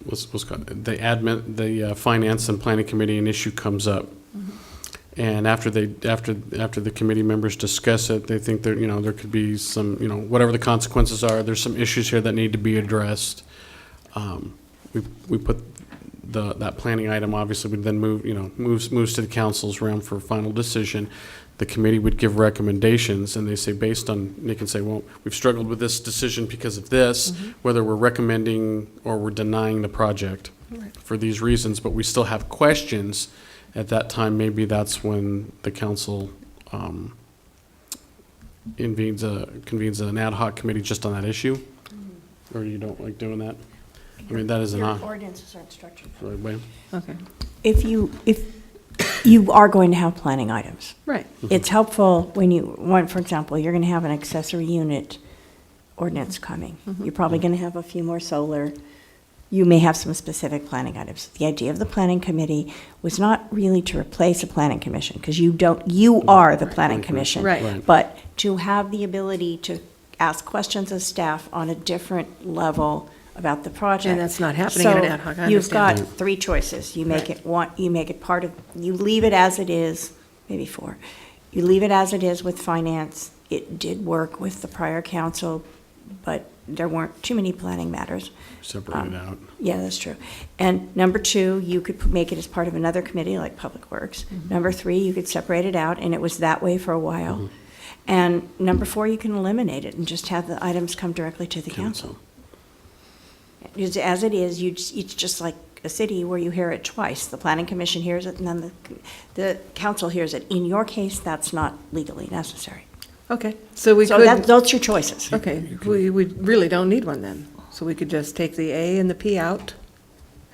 admin, the finance and planning committee, an issue comes up. And after the committee members discuss it, they think that, there could be some, whatever the consequences are, there's some issues here that need to be addressed. We put that planning item, obviously, would then moves to the council's realm for final decision. The committee would give recommendations, and they say, they can say, well, we've struggled with this decision because of this, whether we're recommending or we're denying the project for these reasons, but we still have questions. At that time, maybe that's when the council convenes an ad hoc committee just on that issue, or you don't like doing that? I mean, that is an Your ordinances aren't structured. right way. Okay. If you are going to have planning items. Right. It's helpful when for example, you're going to have an accessory unit ordinance coming. You're probably going to have a few more solar. You may have some specific planning items. The idea of the planning committee was not really to replace a planning commission, because you are the planning commission. Right. But to have the ability to ask questions of staff on a different level about the project. And that's not happening in an ad hoc, I You've got understand. 3 choices. You make it part of, you leave it as it is, maybe 4. You leave it as it is with finance. It did work with the prior council, but there weren't too many planning matters. Separate it out. Yeah, that's true. And number 2, you could make it as part of another committee like Public Works. Number 3, you could separate it out, and it was that way for a while. And number 4, you can eliminate it and just have the items come directly to the council. As it is, it's just like a city where you hear it twice. The planning commission hears it, and then the council hears it. In your case, that's not legally necessary. Okay, so we So could. those are your choices. Okay, we really don't need one then. So we could just take the A and the P out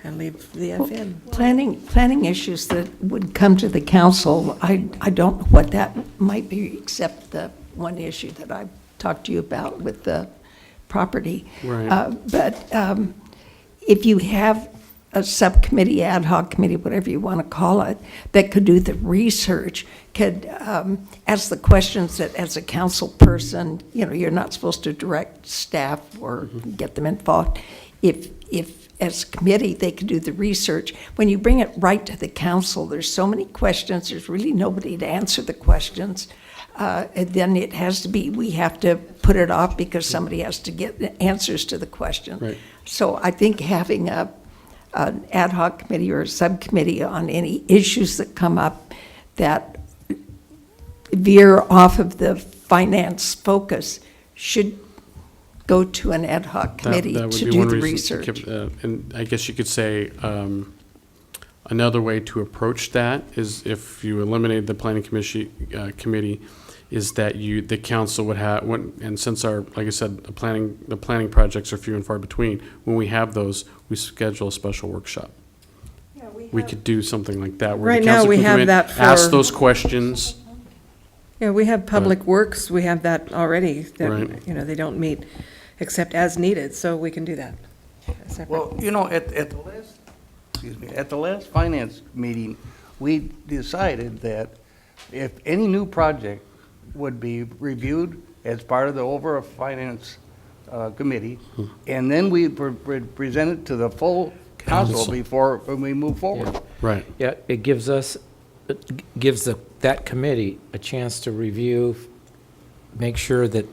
and leave the F in. Planning issues that would come to the council, I don't know what that might be, except the one issue that I talked to you about with the property. Right. But if you have a subcommittee, ad hoc committee, whatever you want to call it, that could do the research, could ask the questions that, as a council person, you're not supposed to direct staff or get them involved. If as a committee, they could do the research. When you bring it right to the council, there's so many questions, there's really nobody to answer the questions. And then it has to be, we have to put it off because somebody has to get the answers to the question. Right. So I think having an ad hoc committee or a subcommittee on any issues that come up that veer off of the finance focus should go to an ad hoc committee That would to be do one the reason to research. keep, and I guess you could say, another way to approach that is if you eliminate the planning committee, is that the council would have, and since like I said, the planning projects are few and far between, when we have those, we schedule a special workshop. We could do something like that, where Right the now, council we can come have in, that ask for- those questions. Yeah, we have Public Works, we have that already, Right. that, they don't meet except as needed, so we can do that. Separate. Well, at the last finance meeting, we decided that if any new project would be reviewed as part of the overall finance committee, and then we present it to the full council before we move forward. Right. Yeah, it gives that committee a chance to review, make sure that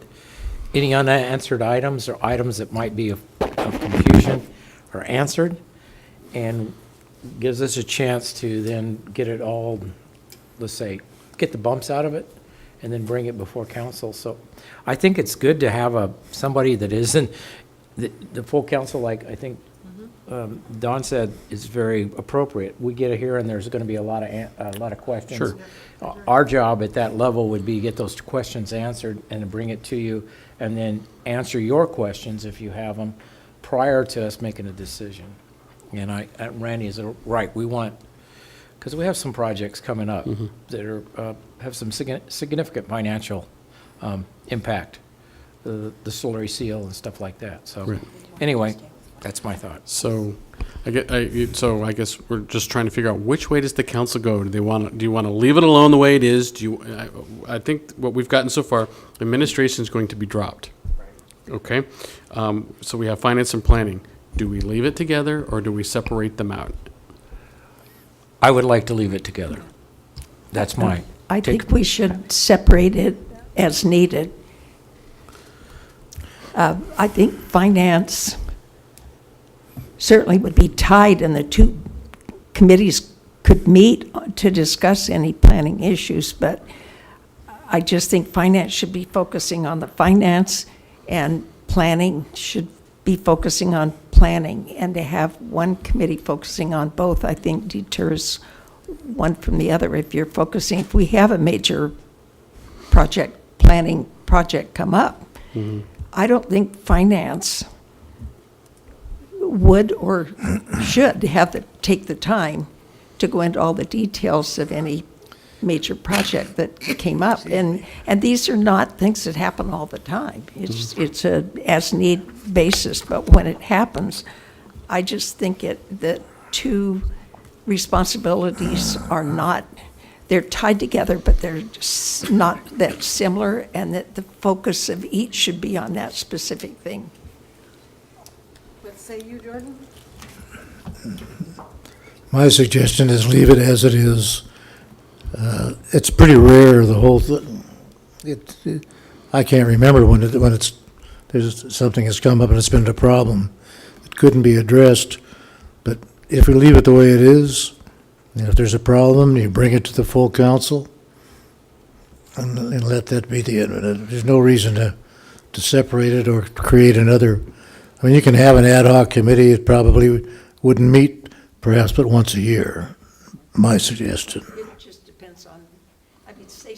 any unanswered items or items that might be of confusion are answered, and gives us a chance to then get it all, let's say, get the bumps out of it, and then bring it before council. So I think it's good to have somebody that isn't, the full council, like I think Don said, is very appropriate. We get here and there's going to be a lot of questions. Sure. Our job at that level would be to get those questions answered and to bring it to you, and then answer your questions if you have them prior to us making a decision. And Randy is right. We want, because we have some projects coming up that are have some significant financial impact, the Solary Seal and stuff like that. So Right. anyway, that's my thought. So, I guess we're just trying to figure out which way does the council go? Do you want to leave it alone the way it is? I think what we've gotten so far, administration is going to be dropped. Okay, so we have finance and planning. Do we leave it together or do we separate them out? I would like to leave it together. That's my I take. think we should separate it as needed. I think finance certainly would be tied, and the two committees could meet to discuss any planning issues, but I just think finance should be focusing on the finance, and planning should be focusing on planning, and to have one committee focusing on both, I think deters one from the other. If we have a major planning project come up, I don't think finance would or should take the time to go into all the details of any major project that came up. And these are not things that happen all the time. It's a as-need basis, but when it happens, I just think that two responsibilities are not, they're tied together, but they're just not that similar, and that the focus of each should be on that specific thing. What say you, Jordan? My suggestion is leave it as it is. It's pretty rare, the whole thing. I can't remember when there's something has come up and it's been a problem. It couldn't be addressed, but if we leave it the way it is, and if there's a problem, you bring it to the full council and let that be the end. There's no reason to separate it or create another. I mean, you can have an ad hoc committee. It probably wouldn't meet perhaps but once a year, my suggestion. It just depends on, I mean, say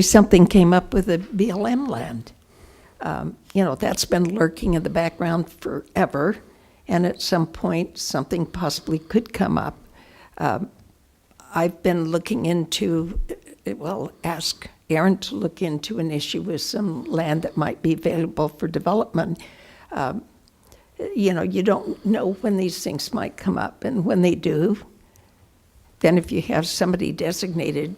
something came up with the BLM land. That's been lurking in the background forever, and at some point, something possibly could come up. I've been looking into, ask Aaron to look into an issue with some land that might be available for development. You don't know when these things might come up, and when they do, then if you have somebody designated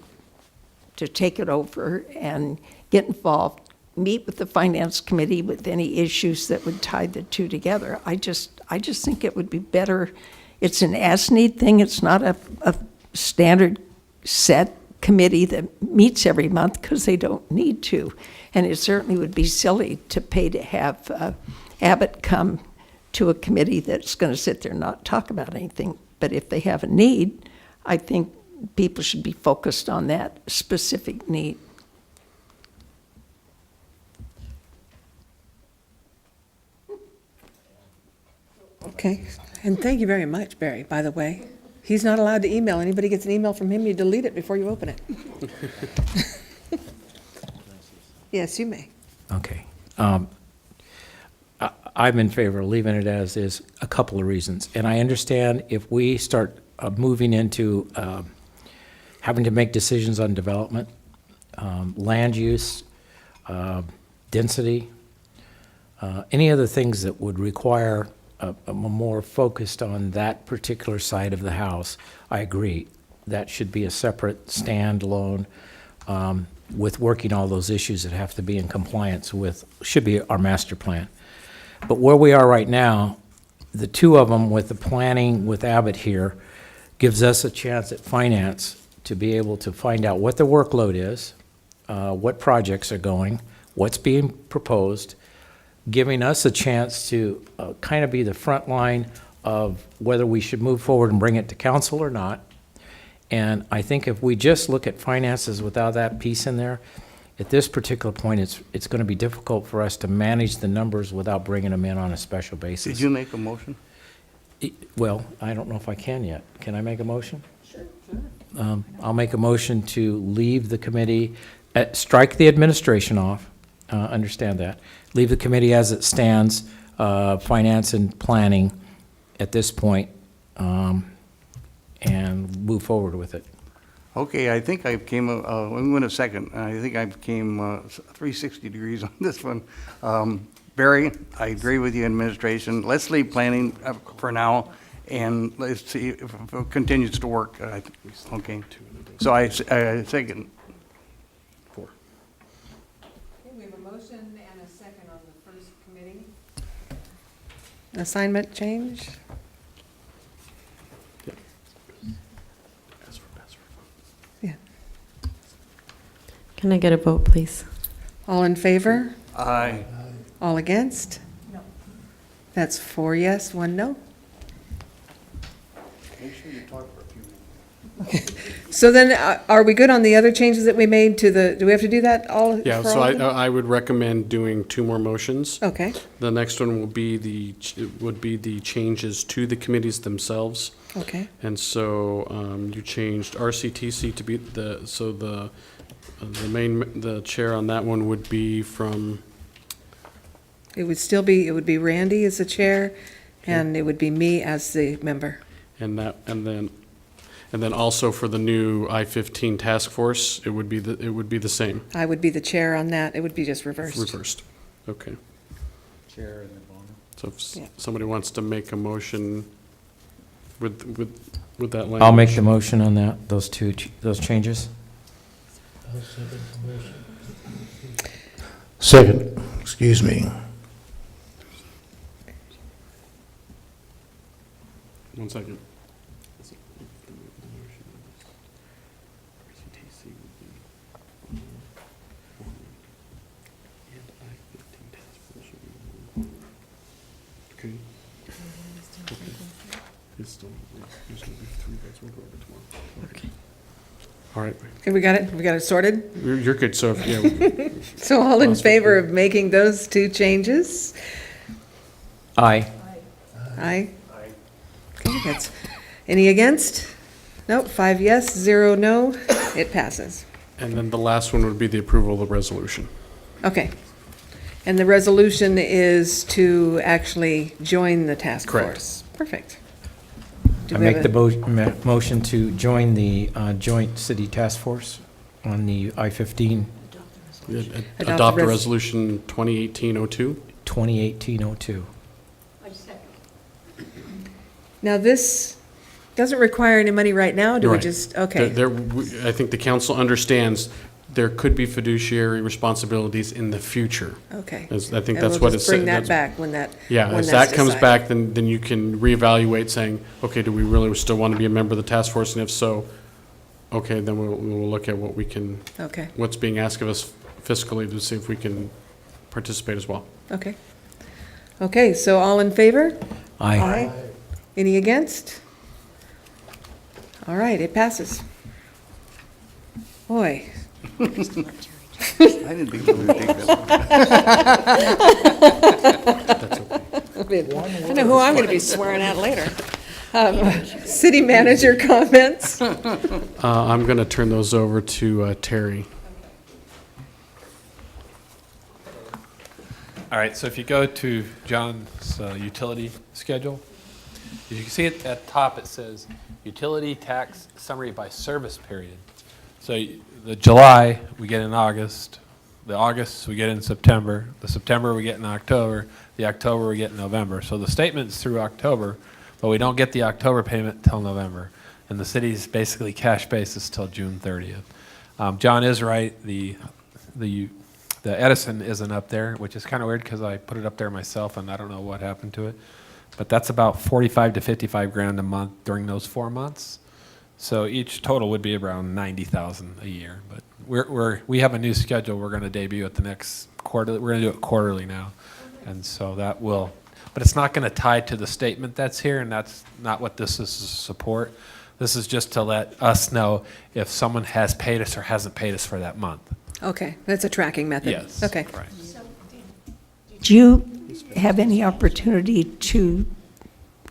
to take it over and get involved, meet with the finance committee with any issues that would tie the two together. I just think it would be better. It's an as-need thing. It's not a standard set committee that meets every month because they don't need to. And it certainly would be silly to pay to have Abbott come to a committee that's going to sit there and not talk about anything. But if they have a need, I think people should be focused on that specific need. Okay, and thank you very much, Barry, by the way. He's not allowed to email. Anybody gets an email from him, you delete it before you open it. Yes, you may. Okay. I'm in favor of leaving it as is, a couple of reasons. And I understand if we start moving into having to make decisions on development, land use, density, any other things that would require a more focused on that particular side of the house, I agree. That should be a separate standalone with working all those issues that have to be in compliance with, should be our master plan. But where we are right now, the two of them with the planning with Abbott here gives us a chance at finance to be able to find out what the workload is, what projects are going, what's being proposed, giving us a chance to kind of be the front line of whether we should move forward and bring it to council or not. And I think if we just look at finances without that piece in there, at this particular point, it's going to be difficult for us to manage the numbers without bringing them in on a special basis. Did you make a motion? Well, I don't know if I can yet. Can I make a motion? Sure. I'll make a motion to leave the committee, strike the administration off, understand that. Leave the committee as it stands, finance and planning at this point, and move forward with it. Okay, I think I came, I'm going to second. I think I came 360 degrees on this one. Barry, I agree with you, administration. Let's leave planning for now, and let's see if it continues to work. Okay, so I second. Okay, we have a motion and a second on the first committee. Assignment change? Yeah. Can I get a vote, please? All in favor? Aye. All against? No. That's 4 yes, 1 no. Make sure you talk for a few minutes. So then, are we good on the other changes that we made to the, do we have to do that all? Yeah, for so all of them? I would recommend doing 2 more motions. Okay, The next one will be the changes to the committees themselves. okay. And so you changed RCTC to be the chair on that one would be from, It would still be, it would be Randy as the chair, and it would be me as the member. and then also for the new I-15 task force, it would be the same. I would be the chair on that. It would be just reversed. Reversed. Okay. Chair and then Bonner. So if Yeah. somebody wants to make a motion with that language. I'll make the motion on that, those changes. Second, excuse me. 1 second. Okay. It's still, there's gonna be 3 votes, we'll go over tomorrow. Okay. All right, Okay, we got it? We got it sorted? you're good, so, yeah. So all in favor of making those 2 changes? Aye. Aye? Okay, that's, any against? Nope, 5 yes, 0 no. It passes. And then the last one would be the approval of the resolution. Okay. And the resolution is to actually join the task Correct. force? Perfect. Do I we have make a- the motion to join the joint city task force on the I-15 Adopt a resolution 2018-02. 2018-02. Now, this doesn't require any money right now, do You're we right. just, okay. I think the council understands there could be fiduciary responsibilities in the future. Okay. I think And that's we'll what just it's. bring that back when that, Yeah, when as that's that comes decided. back, then you can reevaluate saying, okay, do we really still want to be a member of the task force? And if so, okay, then we'll look at what we can, Okay. what's being asked of us fiscally to see if we can participate as well. Okay. Okay, so all in favor? Aye. Any against? All right, it passes. Boy. I didn't think we would take that. I know who I'm going to be swearing at later. City manager comments? I'm going to turn those over to Terry. All right, so if you go to John's utility schedule, as you can see at the top, it says utility tax summary by service period. So the July, we get in August, the August, we get in September, the September, we get in October, the October, we get in November. So the statement's through October, but we don't get the October payment till November. And the city's basically cash basis till June 30th. John is right, the Edison isn't up there, which is kind of weird because I put it up there myself and I don't know what happened to it. But that's about 45 to 55 grand a month during those 4 months. So each total would be around 90,000 a year. But we have a new schedule we're going to debut at the next quarter. We're going to do it quarterly now. And so that will, but it's not going to tie to the statement that's here, and that's not what this is to support. This is just to let us know if someone has paid us or hasn't paid us for that month. Okay, that's a tracking method. Yes. Okay. Right. Did you have any opportunity to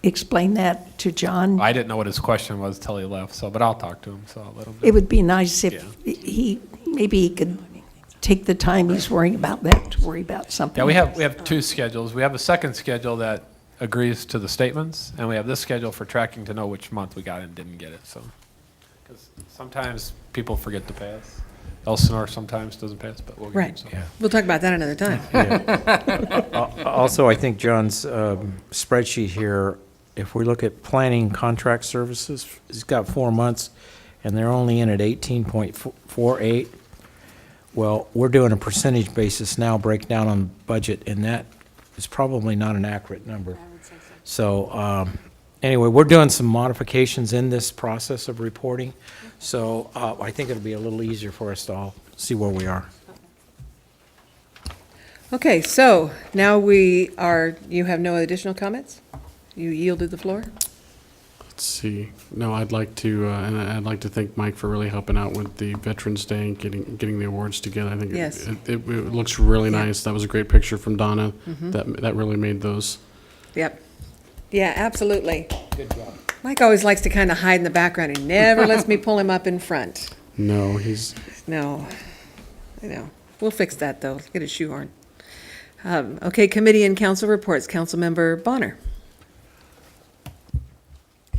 explain that to John? I didn't know what his question was till he left, so, but I'll talk to him, so I'll let him know. It would be nice if maybe he could take the time he's worrying about that to worry about something. Yeah, we have two schedules. We have a second schedule that agrees to the statements, and we have this schedule for tracking to know which month we got and didn't get it, so. Because sometimes people forget to pay us. Elsinore sometimes doesn't pay us, but we'll get Right. them. Yeah. We'll talk about that another time. Also, I think John's spreadsheet here, if we look at planning contract services, it's got 4 months, and they're only in at 18.48. Well, we're doing a percentage basis now, breakdown on budget, and that is probably not an accurate number. So, anyway, we're doing some modifications in this process of reporting, so I think it'll be a little easier for us to all see where we are. Okay, so now you have no additional comments? You yielded the floor? Let's see. No, I'd like to, and I'd like to thank Mike for really helping out with the Veterans Day and getting the awards together. I think Yes. it looks really Yeah. nice. That was a great picture from Donna. Mhm. That really made those. Yep. Yeah, absolutely. Good job. Mike always likes to kind of hide in the background. He never lets me pull him up in front. No, he's. No, I know. We'll fix that, though. Get a shoehorn. Okay, committee and council reports. Councilmember Bonner.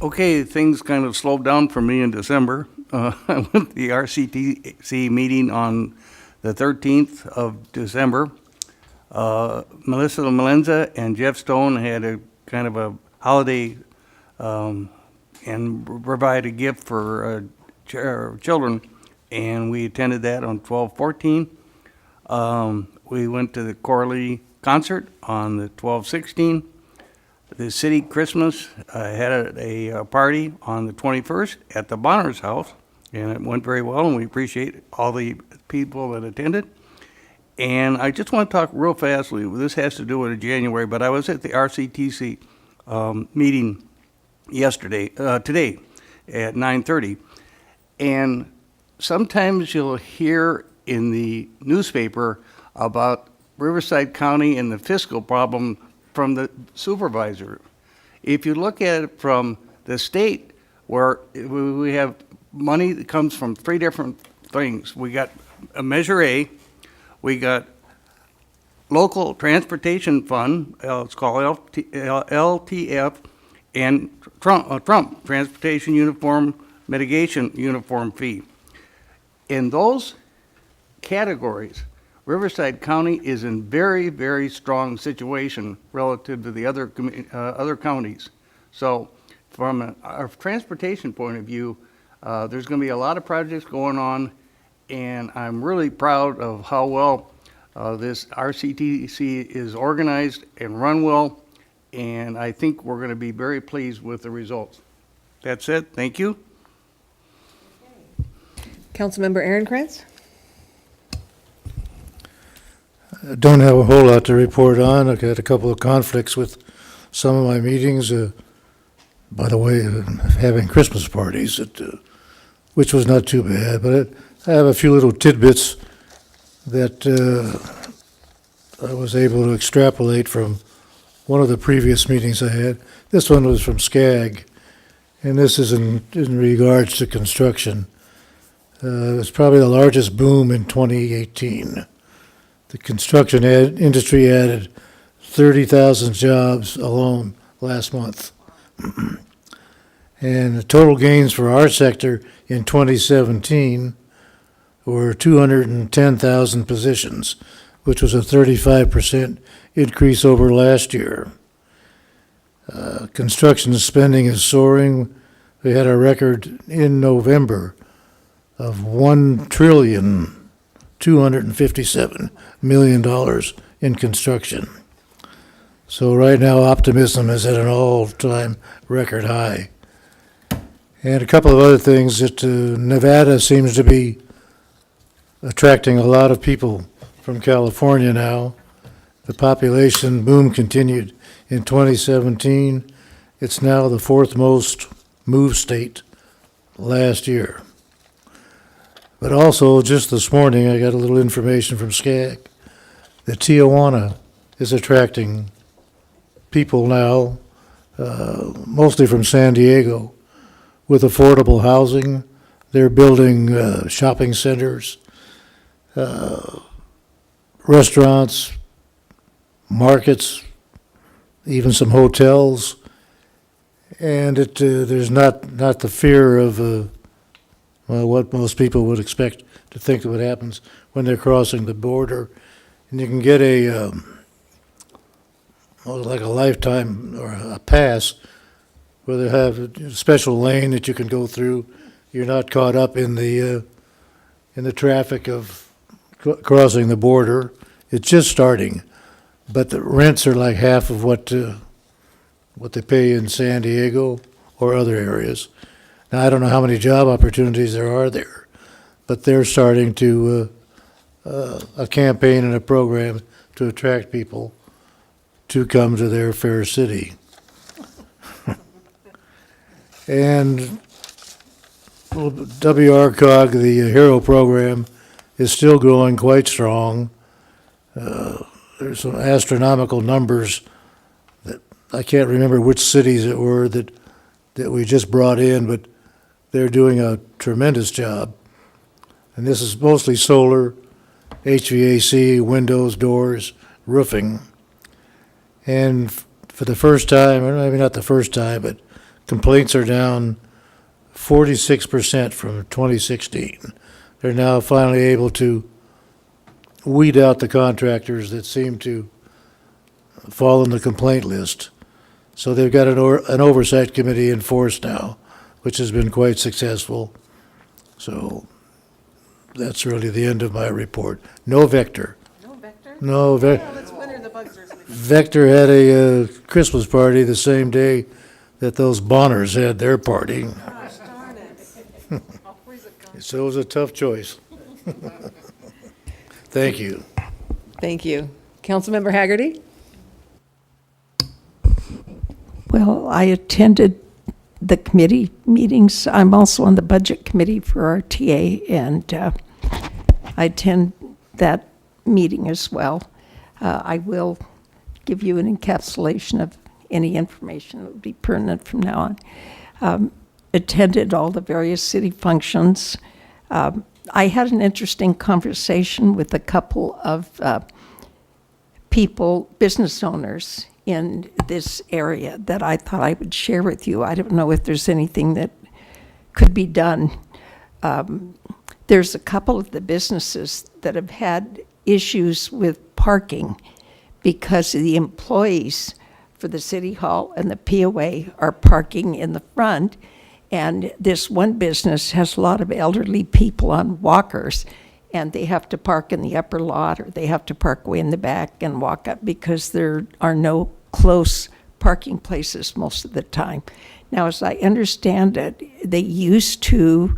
Okay, things kind of slowed down for me in December. I went to the RCTC meeting on the 13th of December. Melissa Melenza and Jeff Stone had a kind of a holiday and provide a gift for children, and we attended that on 12/14. We went to the Corley concert on the 12/16. The city Christmas had a party on the 21st at the Bonner's house, and it went very well, and we appreciate all the people that attended. And I just want to talk real fastly. This has to do with January, but I was at the RCTC meeting today at 9:30, and sometimes you'll hear in the newspaper about Riverside County and the fiscal problem from the supervisor. If you look at it from the state, where we have money that comes from three different things. We got a Measure A, we got local transportation fund, it's called LTF, and Trump, Transportation Uniform Mitigation Uniform Fee. In those categories, Riverside County is in very, very strong situation relative to the other counties. So from our transportation point of view, there's going to be a lot of projects going on, and I'm really proud of how well this RCTC is organized and run well, and I think we're going to be very pleased with the results. That's it. Thank you. Councilmember Aaron Krantz? I don't have a whole lot to report on. I've had a couple of conflicts with some of my meetings. By the way, having Christmas parties, which was not too bad. But I have a few little tidbits that I was able to extrapolate from one of the previous meetings I had. This one was from SCAG, and this is in regards to construction. It was probably the largest boom in 2018. The construction industry added 30,000 jobs alone last month. And the total gains for our sector in 2017 were 210,000 positions, which was a 35% increase over last year. Construction spending is soaring. We had a record in November of $1,257 million in construction. So right now, optimism is at an all-time record high. And a couple of other things that Nevada seems to be attracting a lot of people from California now. The population boom continued in 2017. It's now the fourth most moved state last year. But also, just this morning, I got a little information from SCAG that Tijuana is attracting people now, mostly from San Diego, with affordable housing. They're building shopping centers, restaurants, markets, even some hotels. And there's not the fear of what most people would expect to think what happens when they're crossing the border. And you can get like a lifetime or a pass where they have a special lane that you can go through. You're not caught up in the traffic of crossing the border. It's just starting, but the rents are like half of what they pay in San Diego or other areas. Now, I don't know how many job opportunities there are there, but they're starting to a campaign and a program to attract people to come to their fair city. And WRCOG, the HERO program, is still growing quite strong. There's some astronomical numbers that I can't remember which cities it were that we just brought in, but they're doing a tremendous job. And this is mostly solar, HVAC, windows, doors, roofing. And for the first time, or maybe not the first time, but complaints are down 46% from 2016. They're now finally able to weed out the contractors that seem to fall on the complaint list. So they've got an oversight committee in force now, which has been quite successful. So that's really the end of my report. No Vector. No Vector? No, Well, it's winter, the bugs are sleeping. Vector had a Christmas party the same day that those Bonners had their party. Gosh darn it. I'll freeze it. So it was a tough choice. Thank you. Thank you. Councilmember Haggerty? Well, I attended the committee meetings. I'm also on the budget committee for RTA, and I attend that meeting as well. I will give you an encapsulation of any information that would be pertinent from now on. Attended all the various city functions. I had an interesting conversation with a couple of people, business owners in this area that I thought I would share with you. I don't know if there's anything that could be done. There's a couple of the businesses that have had issues with parking because the employees for the city hall and the POA are parking in the front, And this one business has a lot of elderly people on walkers, and they have to park in the upper lot, or they have to park way in the back and walk up because there are no close parking places most of the time. Now, as I understand it, they used to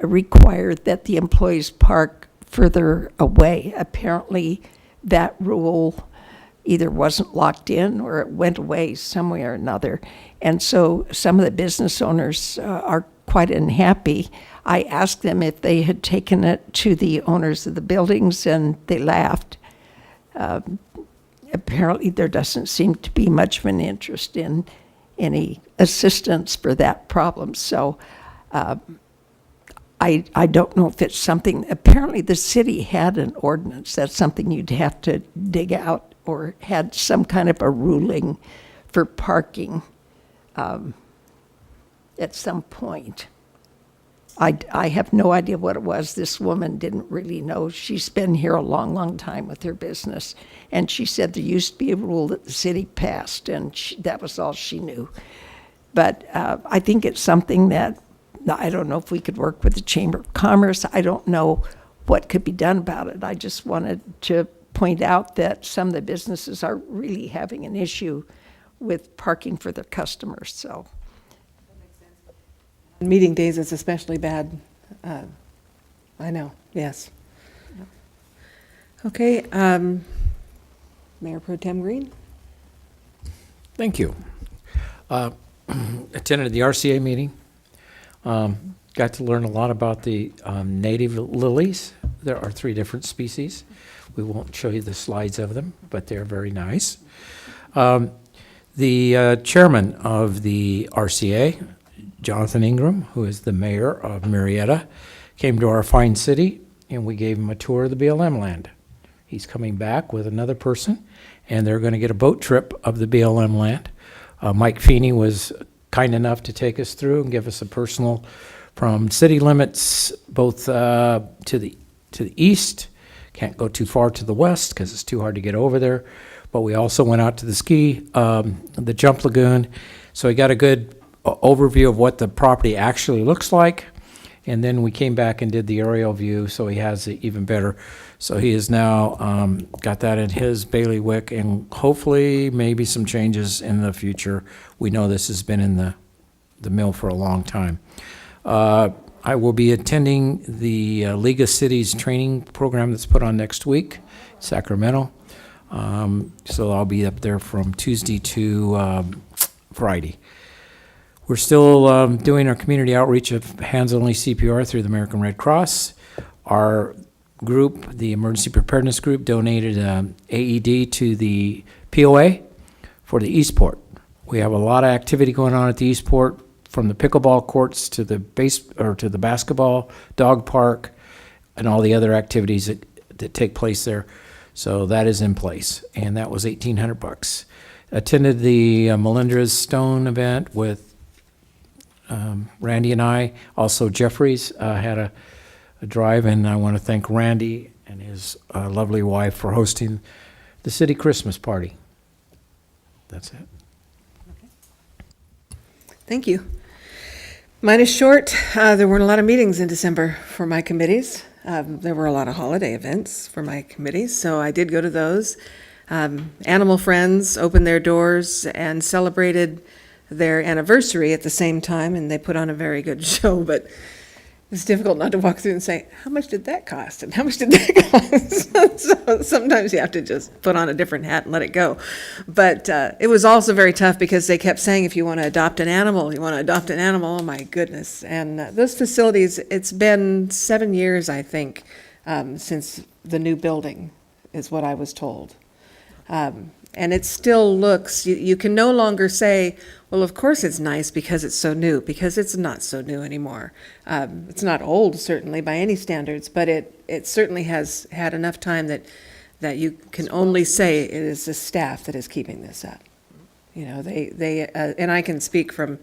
require that the employees park further away. Apparently, that rule either wasn't locked in or it went away some way or another. And so some of the business owners are quite unhappy. I asked them if they had taken it to the owners of the buildings, and they laughed. Apparently, there doesn't seem to be much of an interest in any assistance for that problem. So I don't know if it's something, apparently the city had an ordinance. That's something you'd have to dig out, or had some kind of a ruling for parking at some point. I have no idea what it was. This woman didn't really know. She's been here a long, long time with her business. And she said there used to be a rule that the city passed, and that was all she knew. But I think it's something that, I don't know if we could work with the Chamber of Commerce. I don't know what could be done about it. I just wanted to point out that some of the businesses are really having an issue with parking for their customers, so. Meeting days is especially bad. I know, yes. Okay, Mayor Pro Tem Green? Thank you. Attended the RCA meeting. Got to learn a lot about the native lilies. There are 3 different species. We won't show you the slides of them, but they're very nice. The chairman of the RCA, Jonathan Ingram, who is the mayor of Marietta, came to our fine city, and we gave him a tour of the BLM land. He's coming back with another person, and they're going to get a boat trip of the BLM land. Mike Feeney was kind enough to take us through and give us a personal from city limits, both to the east. Can't go too far to the west because it's too hard to get over there. But we also went out to the jump lagoon. So we got a good overview of what the property actually looks like. And then we came back and did the aerial view, so he has it even better. So he has now got that in his bailiwick, and hopefully maybe some changes in the future. We know this has been in the mill for a long time. I will be attending the League of Cities training program that's put on next week, Sacramento. So I'll be up there from Tuesday to Friday. We're still doing our community outreach of hands-only CPR through the American Red Cross. Our group, the Emergency Preparedness Group, donated AED to the POA for the Eastport. We have a lot of activity going on at the Eastport, from the pickleball courts to the basketball, dog park, and all the other activities that take place there. So that is in place, and that was $1,800. Attended the Melinda's Stone event with Randy and I. Also, Jeffries had a drive, and I want to thank Randy and his lovely wife for hosting the city Christmas party. That's it. Thank you. Mine is short. There weren't a lot of meetings in December for my committees. There were a lot of holiday events for my committees, so I did go to those. Animal Friends opened their doors and celebrated their anniversary at the same time, and they put on a very good show, but it's difficult not to walk through and say, how much did that cost? And how much did that cost? So sometimes you have to just put on a different hat and let it go. But it was also very tough because they kept saying, if you want to adopt an animal, you want to adopt an animal, oh my goodness. And those facilities, it's been 7 years, I think, since the new building, is what I was told. And it still looks, you can no longer say, well, of course it's nice because it's so new, because it's not so new anymore. It's not old, certainly, by any standards, but it certainly has had enough time that you can only say it is the staff that is keeping this up. You know, they and I can speak from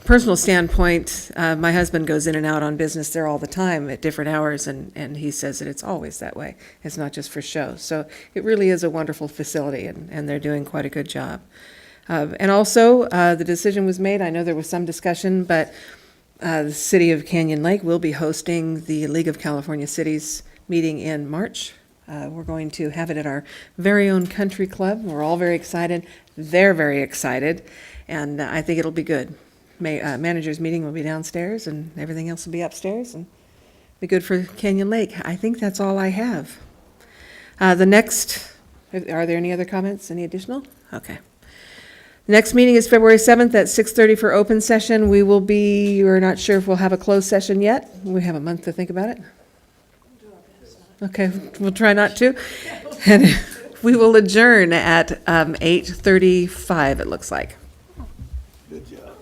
personal standpoint. My husband goes in and out on business there all the time at different hours, and he says that it's always that way. It's not just for show. So it really is a wonderful facility, and they're doing quite a good job. And also, the decision was made, I know there was some discussion, but the City of Canyon Lake will be hosting the League of California Cities meeting in March. We're going to have it at our very own country club. We're all very excited. They're very excited, and I think it'll be good. Managers meeting will be downstairs, and everything else will be upstairs, and be good for Canyon Lake. I think that's all I have. The next, are there any other comments, any additional? Okay. Next meeting is February 7th at 6:30 for open session. We're not sure if we'll have a closed session yet. We have a month to think about it. Okay, we'll try not to. And we will adjourn at 8:35, it looks like. Good job.